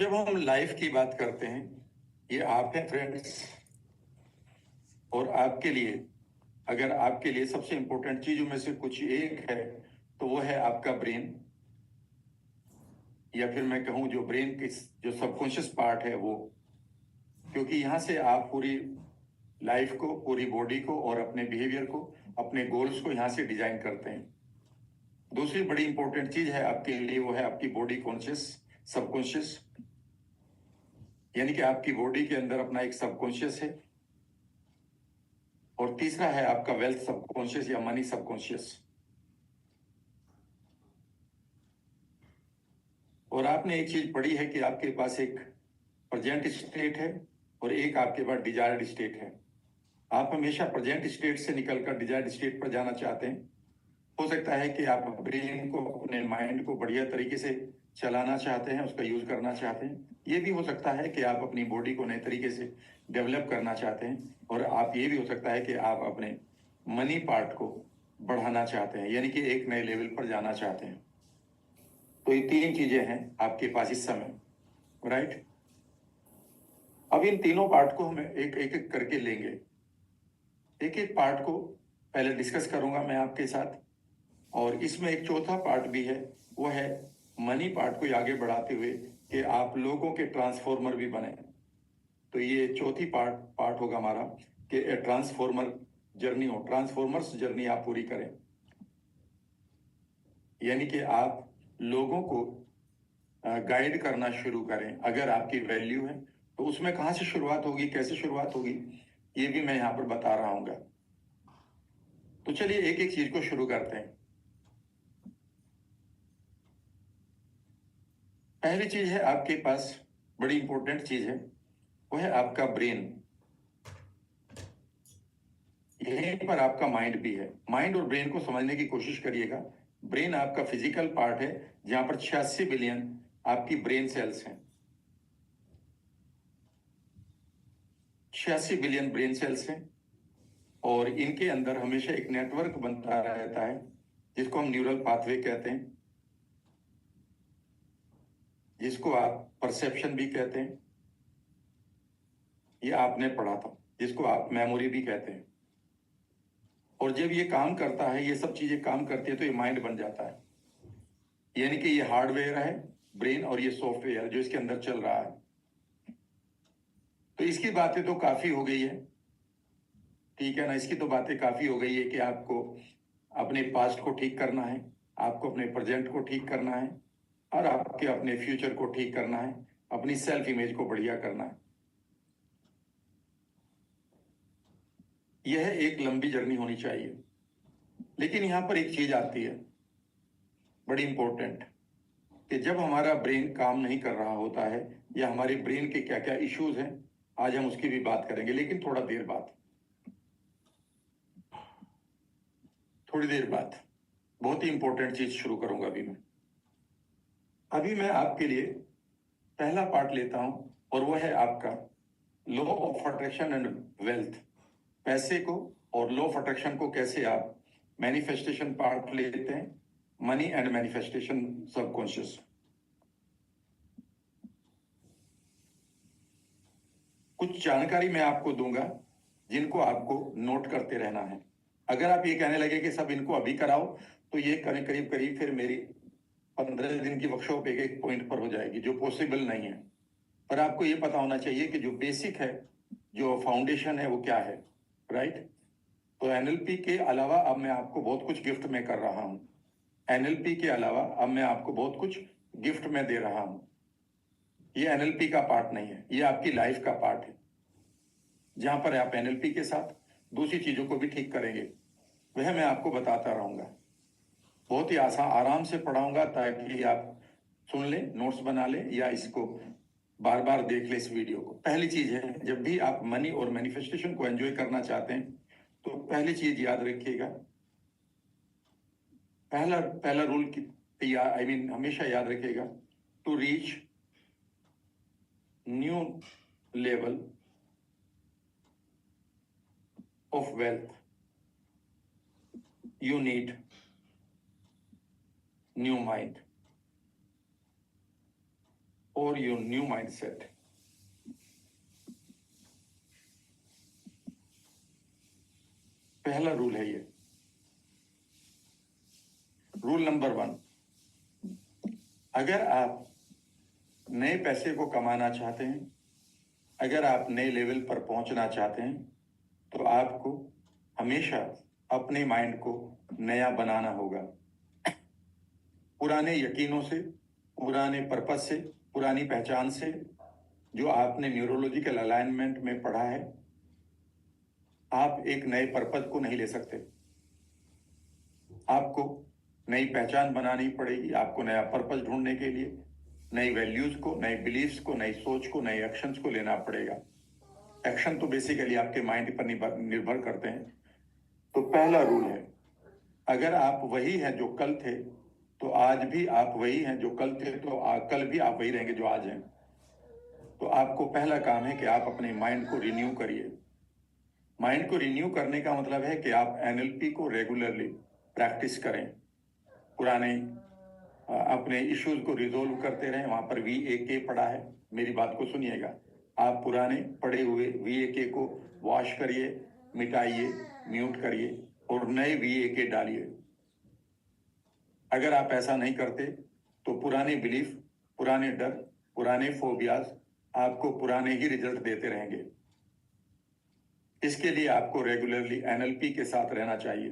जब हम लाइफ की बात करते हैं, ये आप हैं फ्रेंड्स। और आपके लिए, अगर आपके लिए सबसे इंपॉर्टेंट चीजों में से कुछ एक है तो वो है आपका ब्रेन, या फिर मैं कहूँ जो ब्रेन की जो सबकॉन्शियस पार्ट है वो। क्योंकि यहाँ से आप पूरी लाइफ को, पूरी बॉडी को और अपने बिहेवियर को, अपने गोल्स को यहाँ से डिजाइन करते हैं। दूसरी बड़ी इंपॉर्टेंट चीज है आपके लिए, वो है आपकी बॉडी कॉन्शियस, सबकॉन्शियस। यानी कि आपकी बॉडी के अंदर अपना एक सबकॉन्शियस है। और तीसरा है आपका वेल्थ सबकॉन्शियस या मनी सबकॉन्शियस। और आपने एक चीज पढ़ी है कि आपके पास एक प्रेजेंट स्टेट है और एक आपके पास डिजायर्ड स्टेट है। आप हमेशा प्रेजेंट स्टेट से निकलकर डिजायर्ड स्टेट पर जाना चाहते हैं। हो सकता है कि आप ब्रेन को, अपने माइंड को बढ़िया तरीके से चलाना चाहते हैं, उसका यूज करना चाहते हैं। ये भी हो सकता है कि आप अपनी बॉडी को नए तरीके से डेवलप करना चाहते हैं। और आप ये भी हो सकता है कि आप अपने मनी पार्ट को बढ़ाना चाहते हैं, यानी कि एक नए लेवल पर जाना चाहते हैं। तो ये तीन चीजें हैं आपके पास इस समय, राइट। अब इन तीनों पार्ट को हम एक एक करके लेंगे। एक एक पार्ट को पहले डिस्कस करूंगा मैं आपके साथ। और इसमें एक चौथा पार्ट भी है, वो है मनी पार्ट को आगे बढ़ाते हुए कि आप लोगों के ट्रांसफॉर्मर भी बने। तो ये चौथी पार्ट होगा हमारा कि ट्रांसफॉर्मर जर्नी हो, ट्रांसफॉर्मर्स जर्नी आप पूरी करें। यानी कि आप लोगों को गाइड करना शुरू करें। अगर आपकी वैल्यू है तो उसमें कहाँ से शुरुआत होगी, कैसे शुरुआत होगी, ये भी मैं यहाँ पर बता रहा हूँ। तो चलिए एक एक चीज को शुरू करते हैं। पहली चीज है आपके पास, बड़ी इंपॉर्टेंट चीज है, वो है आपका ब्रेन। यहीं पर आपका माइंड भी है। माइंड और ब्रेन को समझने की कोशिश करिएगा। ब्रेन आपका फिजिकल पार्ट है, जहां पर 86 बिलियन आपकी ब्रेन सेल्स हैं। 86 बिलियन ब्रेन सेल्स हैं। और इनके अंदर हमेशा एक नेटवर्क बनता रहता है, जिसको हम न्यूरल पाथवे कहते हैं, जिसको आप परसेप्शन भी कहते हैं, ये आपने पढ़ा था, जिसको आप मेमोरी भी कहते हैं। और जब ये काम करता है, ये सब चीजें काम करती है, तो ये माइंड बन जाता है। यानी कि ये हार्डवेयर है ब्रेन, और ये सॉफ्टवेयर जो इसके अंदर चल रहा है। तो इसकी बातें तो काफी हो गई है, ठीक है ना। इसकी तो बातें काफी हो गई है कि आपको अपने पास्ट को ठीक करना है, आपको अपने प्रेजेंट को ठीक करना है, और आपके अपने फ्यूचर को ठीक करना है, अपनी सेल्फ इमेज को बढ़िया करना है। यह एक लंबी जर्नी होनी चाहिए। लेकिन यहां पर एक चीज आती है बड़ी इंपॉर्टेंट, कि जब हमारा ब्रेन काम नहीं कर रहा होता है, या हमारे ब्रेन के क्या क्या इश्यूज हैं, आज हम उसकी भी बात करेंगे, लेकिन थोड़ा देर बाद, थोड़ी देर बाद। बहुत ही इंपॉर्टेंट चीज शुरू करूंगा अभी मैं। अभी मैं आपके लिए पहला पार्ट लेता हूं, और वो है आपका law of attraction and wealth. पैसे को और लॉ ऑफ अट्रैक्शन को कैसे आप मैनिफेस्टेशन पार्ट लेते हैं, मनी एंड मैनिफेस्टेशन सबकॉन्शियस। कुछ जानकारी मैं आपको दूंगा, जिनको आपको नोट करते रहना है। अगर आप ये कहने लगे कि सब इनको अभी कराओ, तो ये करीब करीब करीब फिर मेरी 15 दिन की वर्कशॉप एक एक पॉइंट पर हो जाएगी, जो पॉसिबल नहीं है। पर आपको ये पता होना चाहिए कि जो बेसिक है, जो फाउंडेशन है, वो क्या है, राइट। तो एनएलपी के अलावा अब मैं आपको बहुत कुछ गिफ्ट में कर रहा हूं। एनएलपी के अलावा अब मैं आपको बहुत कुछ गिफ्ट में दे रहा हूं। ये एनएलपी का पार्ट नहीं है, ये आपकी लाइफ का पार्ट है, जहां पर आप एनएलपी के साथ दूसरी चीजों को भी ठीक करेंगे। वह मैं आपको बताता रहूंगा। बहुत ही आसान, आराम से पढ़ाऊंगा, ताकि आप सुन लें, नोट्स बना लें, या इसको बार बार देख लें इस वीडियो को। पहली चीज है, जब भी आप मनी और मैनिफेस्टेशन को एंजॉय करना चाहते हैं, तो पहली चीज याद रखिएगा, पहला पहला रूल की आई मीन हमेशा याद रखिएगा, to reach new level of wealth you need new mind. or your new mindset. पहला रूल है ये, रूल नंबर 1, अगर आप नए पैसे को कमाना चाहते हैं, अगर आप नए लेवल पर पहुंचना चाहते हैं, तो आपको हमेशा अपने माइंड को नया बनाना होगा। पुराने यकीनों से, पुराने पर्पस से, पुरानी पहचान से, जो आपने न्यूरोलॉजिकल अलाइनमेंट में पढ़ा है, आप एक नए पर्पस को नहीं ले सकते। आपको नई पहचान बनानी पड़ेगी। आपको नया पर्पस ढूंढने के लिए नई वैल्यूज को, नए बिलीफ्स को, नई सोच को, नए एक्शंस को लेना पड़ेगा। एक्शन तो बेसिकली आपके माइंड पर निर्भर करते हैं। तो पहला रूल है, अगर आप वही हैं जो कल थे, तो आज भी आप वही हैं जो कल थे, तो कल भी आप वही रहेंगे जो आज हैं। तो आपको पहला काम है कि आप अपने माइंड को रिन्यू करिए। माइंड को रिन्यू करने का मतलब है कि आप एनएलपी को रेगुलरली प्रैक्टिस करें, पुराने अपने इश्यूज को रिजोल्व करते रहें। वहां पर VAK पढ़ा है, मेरी बात को सुनिएगा। आप पुराने पढ़े हुए VAK को वॉश करिए, मिटाइए, म्यूट करिए और नए VAK डालिए। अगर आप ऐसा नहीं करते तो पुराने बिलीफ, पुराने डर, पुराने फोबियाज आपको पुराने ही रिजल्ट देते रहेंगे। इसके लिए आपको रेगुलरली एनएलपी के साथ रहना चाहिए।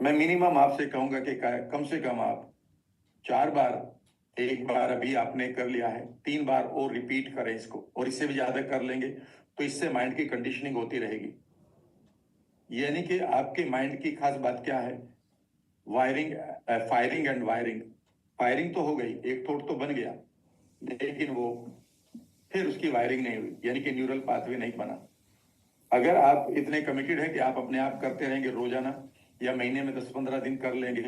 मैं मिनिमम आपसे कहूंगा कि कम से कम आप 4 बार, एक बार अभी आपने कर लिया है, 3 बार और रिपीट करें इसको, और इससे भी ज्यादा कर लेंगे तो इससे माइंड की कंडीशनिंग होती रहेगी। यानी कि आपके माइंड की खास बात क्या है? Wiring, firing and wiring. Firing तो हो गई, एक थॉट तो बन गया, लेकिन वो फिर उसकी वायरिंग नहीं हुई, यानी कि न्यूरल पाथवे नहीं बना। अगर आप इतने कमिटेड हैं कि आप अपने आप करते रहेंगे रोजाना या महीने में 10-15 दिन कर लेंगे,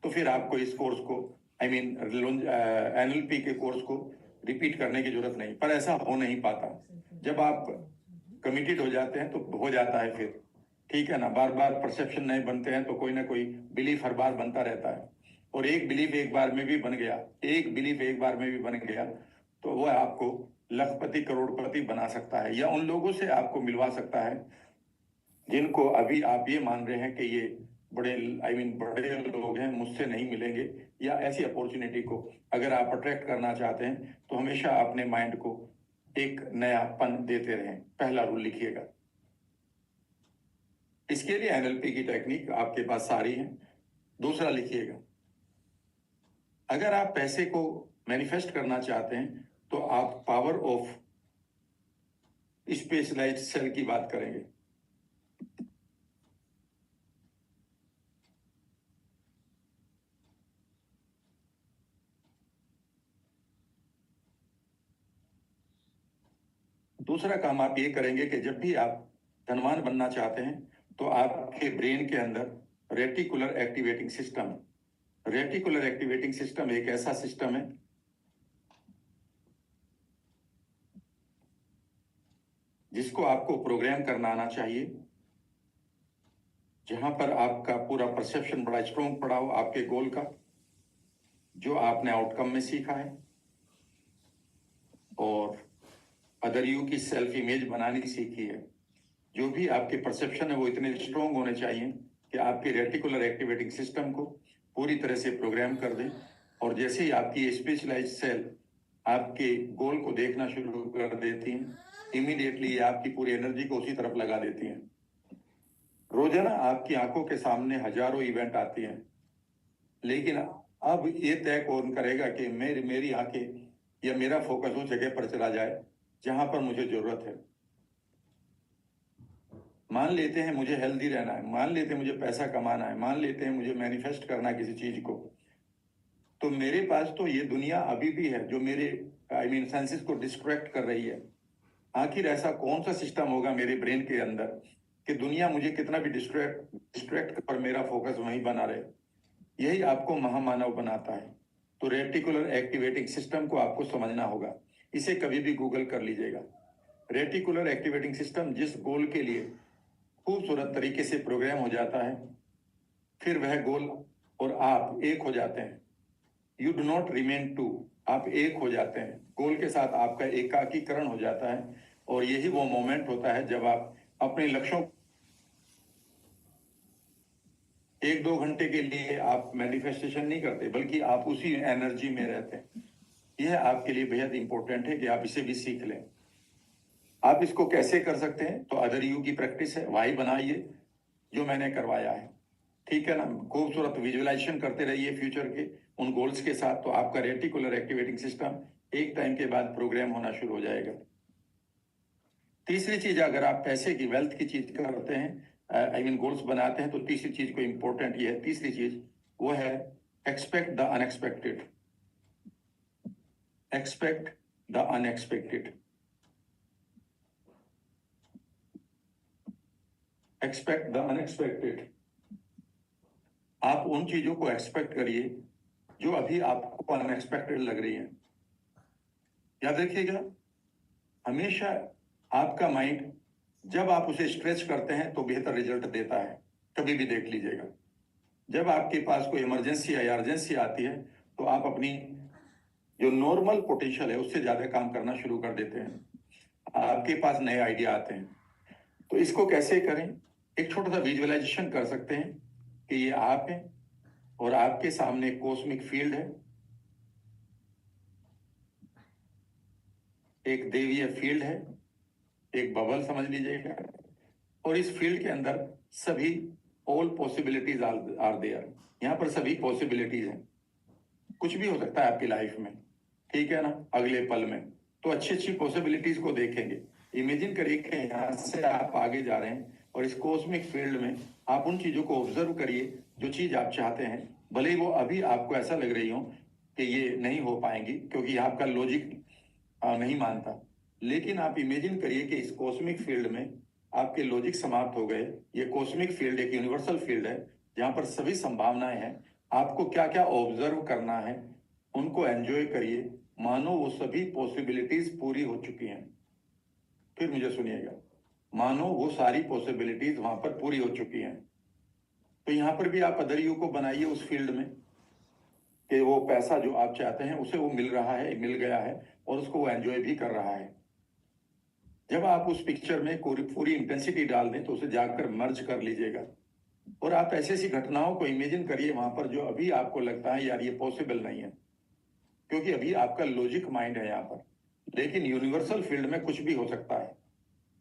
तो फिर आपको इस कोर्स को, NLP के कोर्स को रिपीट करने की जरूरत नहीं। पर ऐसा हो नहीं पाता। जब आप कमिटेड हो जाते हैं तो हो जाता है फिर, ठीक है ना। बार बार परसेप्शन नहीं बनते हैं तो कोई ना कोई बिलीफ हर बार बनता रहता है, और एक बिलीफ एक बार में भी बन गया, एक बिलीफ एक बार में भी बन गया, तो वह आपको लखपति करोड़पति बना सकता है, या उन लोगों से आपको मिलवा सकता है जिनको अभी आप ये मान रहे हैं कि ये बड़े बड़े लोग हैं, मुझसे नहीं मिलेंगे, या ऐसी अपॉर्चुनिटी को अगर आप अट्रैक्ट करना चाहते हैं तो हमेशा अपने माइंड को एक नयापन देते रहें। पहला रूल लिखिएगा। इसके लिए एनएलपी की टेक्निक आपके पास सारी है। दूसरा लिखिएगा, अगर आप पैसे को मैनिफेस्ट करना चाहते हैं तो आप पावर ऑफ स्पेशलाइज्ड सेल की बात करेंगे। दूसरा काम आप ये करेंगे कि जब भी आप धनवान बनना चाहते हैं तो आपके ब्रेन के अंदर reticular activating system, reticular activating system एक ऐसा सिस्टम है जिसको आपको प्रोग्राम करना आना चाहिए, जहां पर आपका पूरा परसेप्शन बड़ा स्ट्रॉन्ग पड़ा हो आपके गोल का, जो आपने आउटकम में सीखा है, और अदर यू की सेल्फ इमेज बनानी सीखी है। जो भी आपके परसेप्शन है वो इतने स्ट्रॉन्ग होने चाहिए कि आपके रेटिकुलर एक्टिवेटिंग सिस्टम को पूरी तरह से प्रोग्राम कर दें, और जैसे ही आपकी स्पेशलाइज्ड सेल आपके गोल को देखना शुरू कर देती हैं, इमीडिएटली आपकी पूरी एनर्जी को उसी तरफ लगा देती हैं। रोजाना आपकी आंखों के सामने हजारों इवेंट आती हैं, लेकिन अब ये तय कौन करेगा कि मेरी आंखें या मेरा फोकस उस जगह पर चला जाए जहां पर मुझे जरूरत है। मान लेते हैं मुझे हेल्दी रहना है, मान लेते हैं मुझे पैसा कमाना है, मान लेते हैं मुझे मैनिफेस्ट करना है किसी चीज को, तो मेरे पास तो ये दुनिया अभी भी है जो मेरे सेंसेस को डिस्ट्रैक्ट कर रही है। आखिर ऐसा कौन सा सिस्टम होगा मेरे ब्रेन के अंदर कि दुनिया मुझे कितना भी डिस्ट्रैक्ट पर मेरा फोकस वहीं बना रहे। यही आपको महामानव बनाता है। तो रेटिकुलर एक्टिवेटिंग सिस्टम को आपको समझना होगा। इसे कभी भी गूगल कर लीजिएगा। रेटिकुलर एक्टिवेटिंग सिस्टम जिस गोल के लिए खूबसूरत तरीके से प्रोग्राम हो जाता है, फिर वह गोल और आप एक हो जाते हैं। You do not remain two. आप एक हो जाते हैं, गोल के साथ आपका एकाकीकरण हो जाता है। और यही वो मोमेंट होता है जब आप अपने लक्ष्यों, 1-2 घंटे के लिए आप मैनिफेस्टेशन नहीं करते, बल्कि आप उसी एनर्जी में रहते हैं। यह आपके लिए बेहद इंपॉर्टेंट है कि आप इसे भी सीख लें। आप इसको कैसे कर सकते हैं? तो अदर यू की प्रैक्टिस है, वाई बनाइए जो मैंने करवाया है, ठीक है ना। खूबसूरत विजुअलाइजेशन करते रहिए फ्यूचर के उन गोल्स के साथ, तो आपका रेटिकुलर एक्टिवेटिंग सिस्टम एक टाइम के बाद प्रोग्राम होना शुरू हो जाएगा। तीसरी चीज, अगर आप पैसे की, वेल्थ की चीज करते हैं, आई मीन गोल्स बनाते हैं, तो तीसरी चीज को इंपॉर्टेंट ये है, तीसरी चीज वो है expect the unexpected. Expect the unexpected. Expect the unexpected. आप उन चीजों को एक्सपेक्ट करिए जो अभी आपको अनएक्सपेक्टेड लग रही हैं। याद रखिएगा, हमेशा आपका माइंड जब आप उसे स्ट्रेच करते हैं तो बेहतर रिजल्ट देता है। कभी भी देख लीजिएगा, जब आपके पास कोई इमरजेंसी या अर्जेंसी आती है तो आप अपनी जो नॉर्मल पोटेंशियल है उससे ज्यादा काम करना शुरू कर देते हैं, आपके पास नए आइडिया आते हैं। तो इसको कैसे करें? एक छोटा सा विजुअलाइजेशन कर सकते हैं कि ये आप हैं और आपके सामने कॉस्मिक फील्ड है, एक देवीय फील्ड है, एक बबल समझ लीजिएगा, और इस फील्ड के अंदर सभी ऑल पॉसिबिलिटीज आर देयर। यहाँ पर सभी पॉसिबिलिटीज हैं, कुछ भी हो सकता है आपकी लाइफ में, ठीक है ना, अगले पल में। तो अच्छी अच्छी पॉसिबिलिटीज को देखेंगे। इमेजिन करिए कि यहाँ से आप आगे जा रहे हैं और इस कॉस्मिक फील्ड में आप उन चीजों को ऑब्जर्व करिए जो चीज आप चाहते हैं, भले ही वो अभी आपको ऐसा लग रही हो कि ये नहीं हो पाएंगी क्योंकि आपका लॉजिक नहीं मानता। लेकिन आप इमेजिन करिए कि इस कॉस्मिक फील्ड में आपके लॉजिक समाप्त हो गए। ये कॉस्मिक फील्ड एक यूनिवर्सल फील्ड है जहां पर सभी संभावनाएं हैं। आपको क्या क्या ऑब्जर्व करना है, उनको एंजॉय करिए, मानो वो सभी पॉसिबिलिटीज पूरी हो चुकी हैं। फिर मुझे सुनिएगा, मानो वो सारी पॉसिबिलिटीज वहां पर पूरी हो चुकी हैं। तो यहां पर भी आप अदर यू को बनाइए उस फील्ड में कि वो पैसा जो आप चाहते हैं उसे वो मिल रहा है, मिल गया है, और उसको वो एंजॉय भी कर रहा है। जब आप उस पिक्चर में पूरी इंटेंसिटी डाल दें तो उसे जाकर मर्ज कर लीजिएगा, और आप ऐसी ऐसी घटनाओं को इमेजिन करिए वहां पर जो अभी आपको लगता है यार ये पॉसिबल नहीं है, क्योंकि अभी आपका लॉजिक माइंड है यहाँ पर। लेकिन यूनिवर्सल फील्ड में कुछ भी हो सकता है।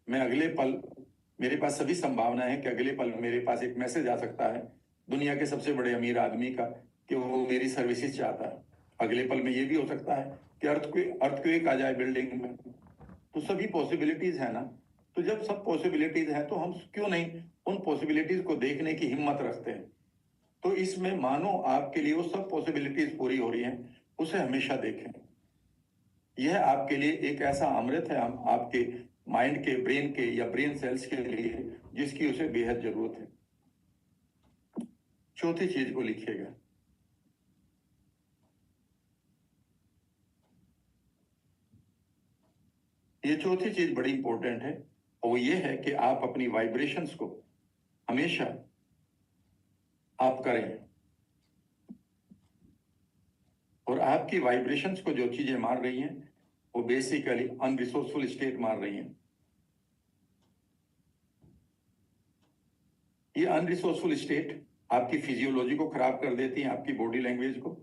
मैं अगले पल, मेरे पास सभी संभावनाएं हैं कि अगले पल मेरे पास एक मैसेज आ सकता है दुनिया के सबसे बड़े अमीर आदमी का कि वो मेरी सर्विसेज चाहता है। अगले पल में ये भी हो सकता है कि अर्थक्वेक आ जाए बिल्डिंग में। तो सभी पॉसिबिलिटीज है ना। तो जब सब पॉसिबिलिटीज हैं तो हम क्यों नहीं उन पॉसिबिलिटीज को देखने की हिम्मत रखते हैं। तो इसमें मानो आपके लिए वो सब पॉसिबिलिटीज पूरी हो रही हैं, उसे हमेशा देखें। यह आपके लिए एक ऐसा अमृत है, हम आपके माइंड के, ब्रेन के या ब्रेन सेल्स के लिए, जिसकी उसे बेहद जरूरत है। चौथी चीज को लिखिएगा। ये चौथी चीज बड़ी इंपॉर्टेंट है, और वो ये है कि आप अपनी वाइब्रेशंस को हमेशा आप करें, और आपकी वाइब्रेशंस को जो चीजें मार रही हैं वो बेसिकली अनरिसोर्सफुल स्टेट मार रही हैं। ये अनरिसोर्सफुल स्टेट आपकी फिजियोलॉजी को खराब कर देती हैं, आपकी बॉडी लैंग्वेज को,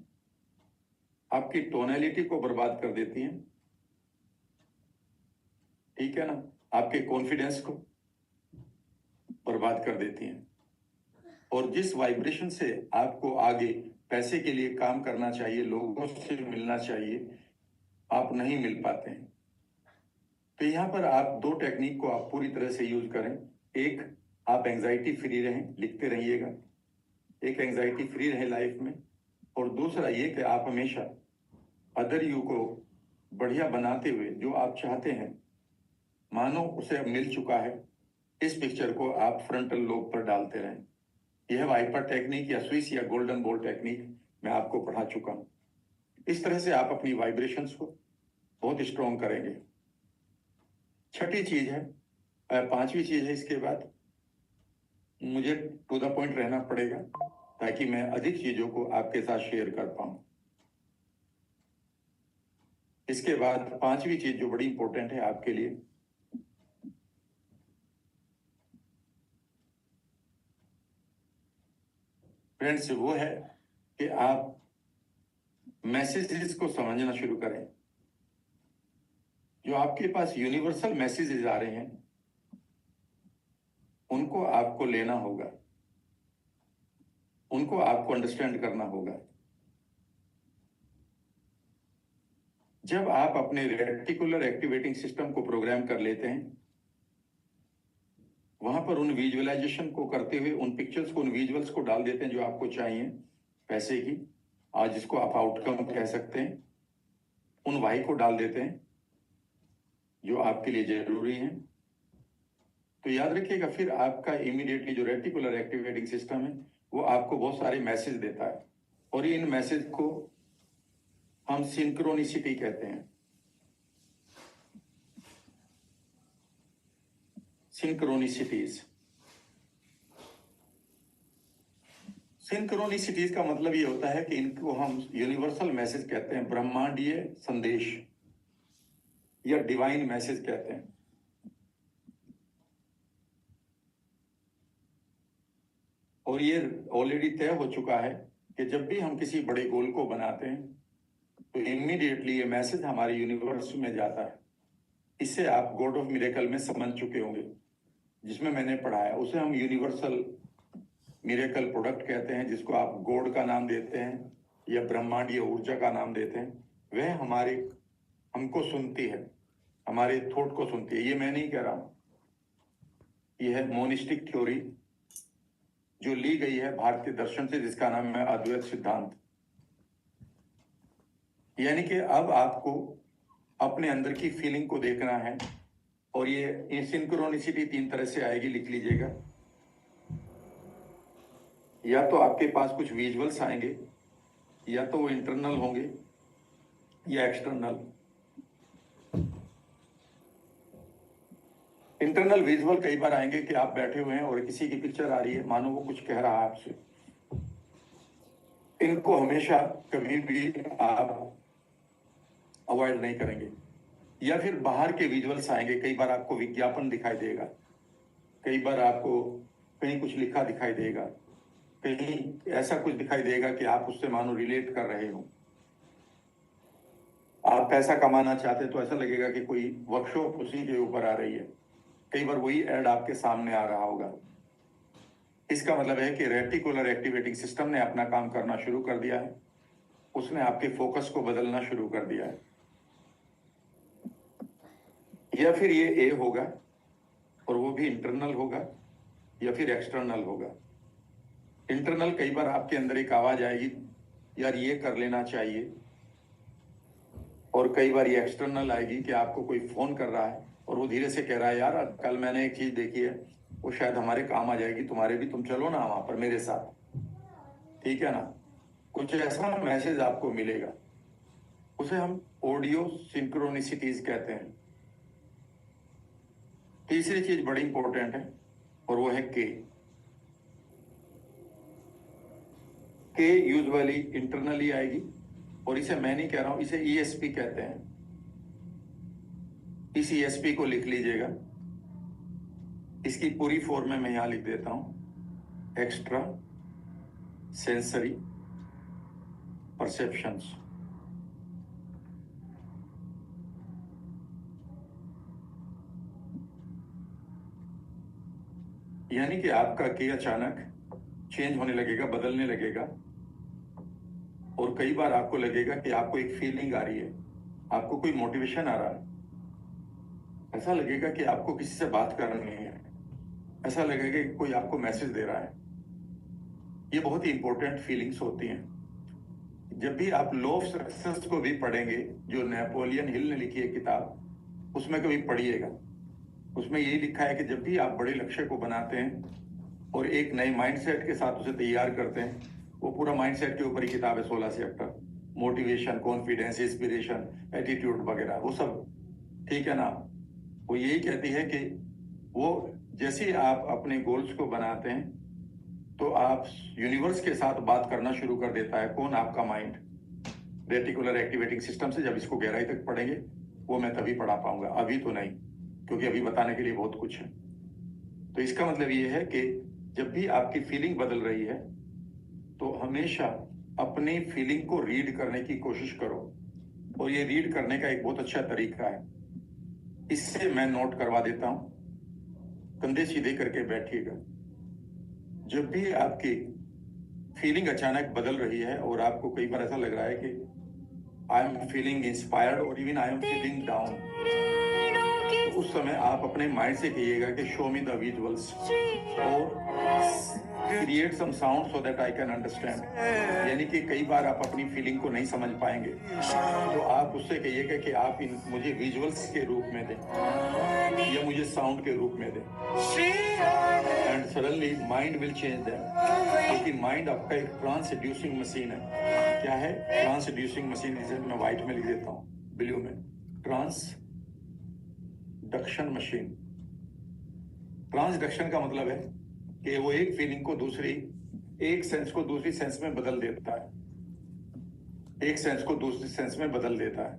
आपकी टोनैलिटी को बर्बाद कर देती हैं, ठीक है ना, आपके कॉन्फिडेंस को बर्बाद कर देती हैं। और जिस वाइब्रेशन से आपको आगे पैसे के लिए काम करना चाहिए, लोगों से मिलना चाहिए, आप नहीं मिल पाते हैं। तो यहाँ पर आप दो टेक्निक को आप पूरी तरह से यूज करें। एक, आप एंजाइटी फ्री रहें, लिखते रहिएगा, एक एंजाइटी फ्री रहे लाइफ में। और दूसरा ये कि आप हमेशा अदर यू को बढ़िया बनाते हुए जो आप चाहते हैं, मानो उसे मिल चुका है, इस पिक्चर को आप फ्रंटल लोब पर डालते रहें। यह वाइपर टेक्निक या स्विस या गोल्डन बॉल टेक्निक मैं आपको पढ़ा चुका हूं। इस तरह से आप अपनी वाइब्रेशंस को बहुत स्ट्रॉन्ग करेंगे। छठी चीज है, पांचवी चीज है इसके बाद, मुझे टू द पॉइंट रहना पड़ेगा ताकि मैं अधिक चीजों को आपके साथ शेयर कर पाऊं। इसके बाद पांचवी चीज जो बड़ी इंपॉर्टेंट है आपके लिए, फ्रेंड्स, वो है कि आप मैसेजेस को समझना शुरू करें। जो आपके पास यूनिवर्सल मैसेजेस आ रहे हैं उनको आपको लेना होगा, उनको आपको अंडरस्टैंड करना होगा। जब आप अपने रेटिकुलर एक्टिवेटिंग सिस्टम को प्रोग्राम कर लेते हैं, वहां पर उन विजुअलाइजेशन को करते हुए उन पिक्चर्स को, उन विजुअल्स को डाल देते हैं जो आपको चाहिए पैसे की, आज जिसको आप आउटकम कह सकते हैं, उन वाई को डाल देते हैं जो आपके लिए जरूरी है। तो याद रखिएगा, फिर आपका इमीडिएटली जो रेटिकुलर एक्टिवेटिंग सिस्टम है वो आपको बहुत सारे मैसेज देता है, और इन मैसेज को हम सिंक्रोनिसिटी कहते हैं। सिंक्रोनिसिटीज, सिंक्रोनिसिटीज का मतलब ये होता है कि इनको हम यूनिवर्सल मैसेज कहते हैं, ब्रह्मांडीय संदेश या डिवाइन मैसेज कहते हैं। और ये ऑलरेडी तय हो चुका है कि जब भी हम किसी बड़े गोल को बनाते हैं तो इमीडिएटली ये मैसेज हमारे यूनिवर्स में जाता है। इससे आप गॉड ऑफ मिरेकल में समझ चुके होंगे, जिसमें मैंने पढ़ाया, उसे हम यूनिवर्सल मिरेकल प्रोडक्ट कहते हैं, जिसको आप गॉड का नाम देते हैं या ब्रह्मांडीय ऊर्जा का नाम देते हैं। वह हमको सुनती है, हमारे थॉट को सुनती है। ये मैं नहीं कह रहा हूं, यह है मोनिस्टिक थ्योरी जो ली गई है भारतीय दर्शन से, जिसका नाम है अद्वैत सिद्धांत। यानी कि अब आपको अपने अंदर की फीलिंग को देखना है, और ये सिंक्रोनिसिटी 3 तरह से आएगी, लिख लीजिएगा। या तो आपके पास कुछ विजुअल्स आएंगे, या तो वो इंटरनल होंगे या एक्सटर्नल। इंटरनल विजुअल कई बार आएंगे कि आप बैठे हुए हैं और किसी की पिक्चर आ रही है, मानो वो कुछ कह रहा है आपसे। इनको हमेशा कभी भी आप अवॉइड नहीं करेंगे। या फिर बाहर के विजुअल्स आएंगे, कई बार आपको विज्ञापन दिखाई देगा, कई बार आपको कहीं कुछ लिखा दिखाई देगा, कहीं ऐसा कुछ दिखाई देगा कि आप उससे मानो रिलेट कर रहे हो। आप पैसा कमाना चाहते तो ऐसा लगेगा कि कोई वर्कशॉप उसी के ऊपर आ रही है, कई बार वही एड आपके सामने आ रहा होगा। इसका मतलब है कि रेटिकुलर एक्टिवेटिंग सिस्टम ने अपना काम करना शुरू कर दिया है, उसने आपके फोकस को बदलना शुरू कर दिया है। या फिर ये ए होगा, और वो भी इंटरनल होगा, या फिर एक्सटर्नल होगा। इंटरनल, कई बार आपके अंदर एक आवाज आएगी, यार ये कर लेना चाहिए। और कई बार ये एक्सटर्नल आएगी कि आपको कोई फोन कर रहा है और वो धीरे से कह रहा है, यार कल मैंने एक चीज देखी है, वो शायद हमारे काम आ जाएगी, तुम्हारे भी, तुम चलो ना वहां पर मेरे साथ, ठीक है ना। कुछ ऐसा मैसेज आपको मिलेगा, उसे हम ऑडियो सिंक्रोनिसिटीज कहते हैं। तीसरी चीज बड़ी इंपॉर्टेंट है, और वो है के यूजुअली इंटरनली आएगी, और इसे मैं नहीं कह रहा हूं, इसे ईएसपी कहते हैं। इस ईएसपी को लिख लीजिएगा, इसकी पूरी फॉर्म में मैं यहां लिख देता हूं, एक्स्ट्रा सेंसरी परसेप्शंस। यानी कि आपका के अचानक चेंज होने लगेगा, बदलने लगेगा, और कई बार आपको लगेगा कि आपको एक फीलिंग आ रही है, आपको कोई मोटिवेशन आ रहा है, ऐसा लगेगा कि आपको किसी से बात करनी है, ऐसा लगेगा कि कोई आपको मैसेज दे रहा है। ये बहुत ही इंपॉर्टेंट फीलिंग्स होती हैं। जब भी आप लॉ ऑफ सक्सेस को भी पढ़ेंगे, जो नेपोलियन हिल ने लिखी है किताब, उसमें कभी पढ़िएगा, उसमें यही लिखा है कि जब भी आप बड़े लक्ष्य को बनाते हैं और एक नए माइंडसेट के साथ उसे तैयार करते हैं, वो पूरा माइंडसेट के ऊपर ही किताब है 16 chapter, motivation, confidence, inspiration, attitude वगैरह, वो सब, ठीक है ना। वो यही कहती है कि वो जैसे आप अपने गोल्स को बनाते हैं तो आप यूनिवर्स के साथ बात करना शुरू कर देता है। कौन? आपका माइंड। रेटिकुलर एक्टिवेटिंग सिस्टम से। जब इसको गहराई तक पढ़ेंगे वो मैं तभी पढ़ा पाऊंगा, अभी तो नहीं, क्योंकि अभी बताने के लिए बहुत कुछ है। तो इसका मतलब ये है कि जब भी आपकी फीलिंग बदल रही है तो हमेशा अपनी फीलिंग को रीड करने की कोशिश करो, और ये रीड करने का एक बहुत अच्छा तरीका है। इससे मैं नोट करवा देता हूं, कंधे सीधे करके बैठिएगा। जब भी आपकी फीलिंग अचानक बदल रही है और आपको कई बार ऐसा लग रहा है कि आई एम फीलिंग इंस्पायर्ड और even I am feeling down, तो उस समय आप अपने माइंड से कहिएगा कि शो मी द विजुअल्स और create some sound so that I can understand. यानी कि कई बार आप अपनी फीलिंग को नहीं समझ पाएंगे, तो आप उससे कहिएगा कि आप मुझे विजुअल्स के रूप में दें या मुझे साउंड के रूप में दें, and suddenly mind will change that. क्योंकि माइंड आपका एक ट्रांसड्यूसिंग मशीन है। क्या है ट्रांसड्यूसिंग मशीन? इसे मैं व्हाइट में लिख देता हूँ, ब्लू में, ट्रांसडक्शन मशीन। ट्रांसडक्शन का मतलब है कि वो एक फीलिंग को दूसरी, एक सेंस को दूसरी सेंस में बदल देता है, एक सेंस को दूसरी सेंस में बदल देता है।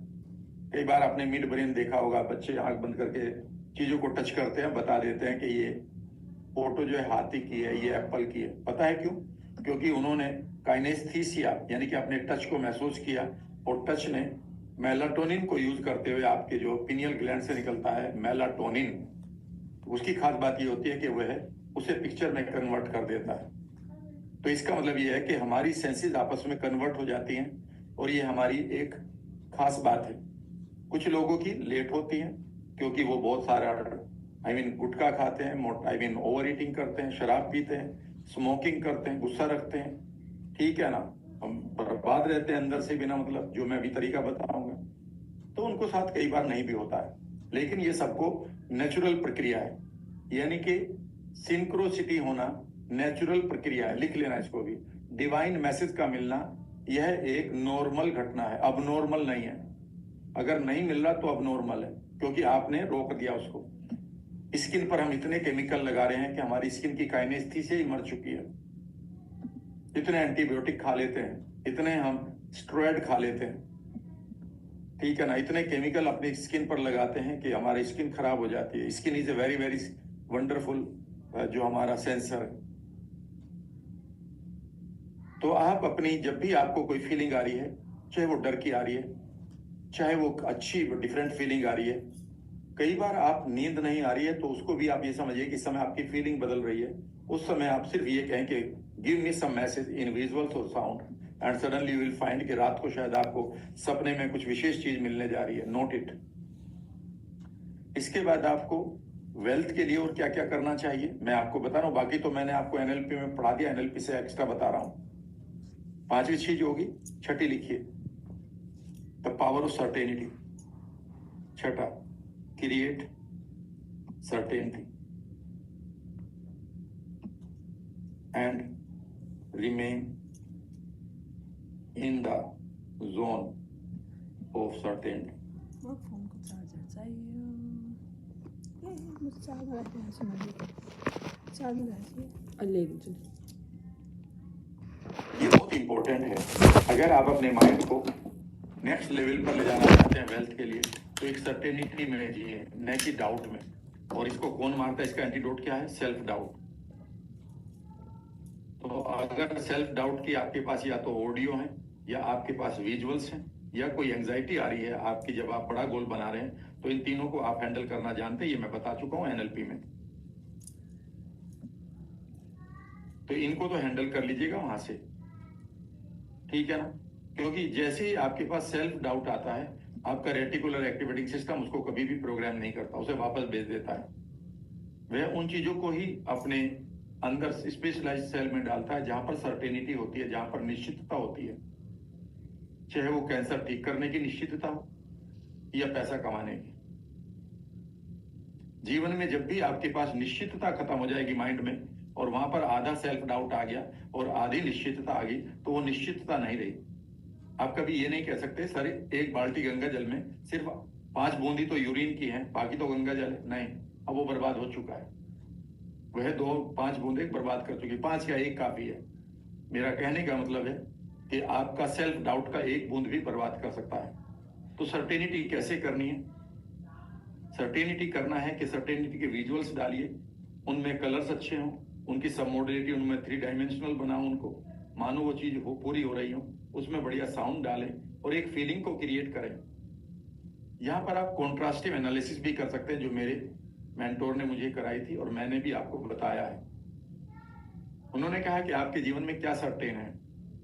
कई बार आपने मिड ब्रेन देखा होगा, बच्चे आंख बंद करके चीजों को टच करते हैं, बता देते हैं कि ये फोटो जो है हाथी की है, ये एप्पल की है। पता है क्यों? क्योंकि उन्होंने काइनेस्थीसिया यानी कि अपने टच को महसूस किया, और टच ने मेलाटोनिन को यूज करते हुए, आपके जो पिनियल ग्लैंड से निकलता है मेलाटोनिन, उसकी खास बात ये होती है कि वह उसे पिक्चर में कन्वर्ट कर देता है। तो इसका मतलब ये है कि हमारी सेंसेस आपस में कन्वर्ट हो जाती हैं, और ये हमारी एक खास बात है। कुछ लोगों की लेट होती है क्योंकि वो बहुत सारा गुटखा खाते हैं, ओवर ईटिंग करते हैं, शराब पीते हैं, स्मोकिंग करते हैं, गुस्सा रखते हैं, ठीक है ना, हम बर्बाद रहते हैं अंदर से बिना मतलब, जो मैं अभी तरीका बताऊंगा। तो उनको साथ कई बार नहीं भी होता है, लेकिन ये सबको नेचुरल प्रक्रिया है। यानी कि सिंक्रोसिटी होना नेचुरल प्रक्रिया है, लिख लेना इसको भी। डिवाइन मैसेज का मिलना यह एक नॉर्मल घटना है, अब नॉर्मल नहीं है। अगर नहीं मिल रहा तो अब नॉर्मल है, क्योंकि आपने रोक दिया उसको। स्किन पर हम इतने केमिकल लगा रहे हैं कि हमारी स्किन की काइनेस्थीसिया ही मर चुकी है। इतने एंटीबायोटिक खा लेते हैं, इतने हम स्टेरॉइड खा लेते हैं, ठीक है ना, इतने केमिकल अपनी स्किन पर लगाते हैं कि हमारी स्किन खराब हो जाती है। Skin is a very very wonderful जो हमारा सेंसर है। तो आप अपनी, जब भी आपको कोई फीलिंग आ रही है, चाहे वो डर की आ रही है, चाहे वो अच्छी डिफरेंट फीलिंग आ रही है, कई बार आप नींद नहीं आ रही है, तो उसको भी आप ये समझिए कि इस समय आपकी फीलिंग बदल रही है। उस समय आप सिर्फ ये कहें कि give me some message in visuals और sound, and suddenly you will find कि रात को शायद आपको सपने में कुछ विशेष चीज मिलने जा रही है। Note it. इसके बाद आपको वेल्थ के लिए और क्या क्या करना चाहिए मैं आपको बता रहा हूं, बाकी तो मैंने आपको एनएलपी में पढ़ा दिया, एनएलपी से एक्स्ट्रा बता रहा हूं। पांचवी चीज होगी, छठी लिखिए, द पावर ऑफ सर्टेनिटी। छठा, create certainty and remain in the zone of certainty. Phone को चार्जर चाहिए, मुझे चार्जर ले लीजिए। ये बहुत इंपॉर्टेंट है। अगर आप अपने माइंड को नेक्स्ट लेवल पर ले जाना चाहते हैं वेल्थ के लिए, तो एक सर्टेनिटी में जिए, न कि डाउट में। और इसको कौन मारता है? इसका एंटीडोट क्या है? Self doubt. तो अगर सेल्फ डाउट की आपके पास या तो ऑडियो है, या आपके पास विजुअल्स हैं, या कोई एंजाइटी आ रही है आपकी जब आप बड़ा गोल बना रहे हैं, तो इन तीनों को आप हैंडल करना जानते हैं, ये मैं बता चुका हूं एनएलपी में। तो इनको तो हैंडल कर लीजिएगा वहां से, ठीक है ना। क्योंकि जैसे ही आपके पास सेल्फ डाउट आता है, आपका रेटिकुलर एक्टिवेटिंग सिस्टम उसको कभी भी प्रोग्राम नहीं करता, उसे वापस भेज देता है। वह उन चीजों को ही अपने अंदर स्पेशलाइज्ड सेल में डालता है जहां पर सर्टेनिटी होती है, जहां पर निश्चितता होती है। चाहे वो कैंसर ठीक करने की निश्चितता हो या पैसा कमाने की। जीवन में जब भी आपके पास निश्चितता खत्म हो जाएगी माइंड में, और वहां पर आधा सेल्फ डाउट आ गया और आधी निश्चितता आ गई, तो वो निश्चितता नहीं रही। आप कभी ये नहीं कह सकते सर एक बाल्टी गंगा जल में सिर्फ 5 बूंदी तो यूरिन की है, बाकी तो गंगा जल है। नहीं, अब वो बर्बाद हो चुका है। वह 5 बूंदे बर्बाद कर चुकी, 5 या 1 काफी है। मेरा कहने का मतलब है कि आपका सेल्फ डाउट का एक बूंद भी बर्बाद कर सकता है। तो सर्टेनिटी कैसे करनी है? सर्टेनिटी करना है कि सर्टेनिटी के विजुअल्स डालिए, उनमें कलर्स अच्छे हों, उनकी सब मॉडलिटी उनमें 3 डायमेंशनल बनाओ, उनको मानो वो चीज हो पूरी हो रही हो, उसमें बढ़िया साउंड डालें और एक फीलिंग को क्रिएट करें। यहाँ पर आप कॉन्ट्रास्टिव एनालिसिस भी कर सकते हैं, जो मेरे मेंटोर ने मुझे कराई थी और मैंने भी आपको बताया है। उन्होंने कहा कि आपके जीवन में क्या सर्टेन है।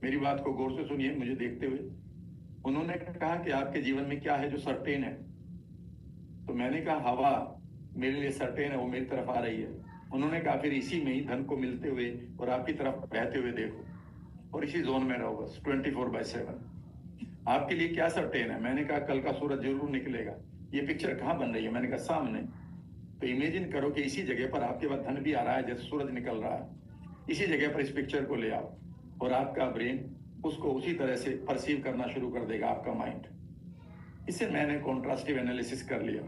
मेरी बात को गौर से सुनिए, मुझे देखते हुए। उन्होंने कहा कि आपके जीवन में क्या है जो सर्टेन है। तो मैंने कहा हवा मेरे लिए सर्टेन है, वो मेरी तरफ आ रही है। उन्होंने कहा फिर इसी में ही धन को मिलते हुए और आपकी तरफ बहते हुए देखो और इसी जोन में रहो बस 24/7। आपके लिए क्या सर्टेन है? मैंने कहा कल का सूरज जरूर निकलेगा। ये पिक्चर कहाँ बन रही है? मैंने कहा सामने। तो इमेजिन करो कि इसी जगह पर आपके पास धन भी आ रहा है, जैसे सूरज निकल रहा है। इसी जगह पर इस पिक्चर को ले आओ और आपका ब्रेन उसको उसी तरह से परसीव करना शुरू कर देगा, आपका माइंड। इसे मैंने कॉन्ट्रास्टिव एनालिसिस कर लिया।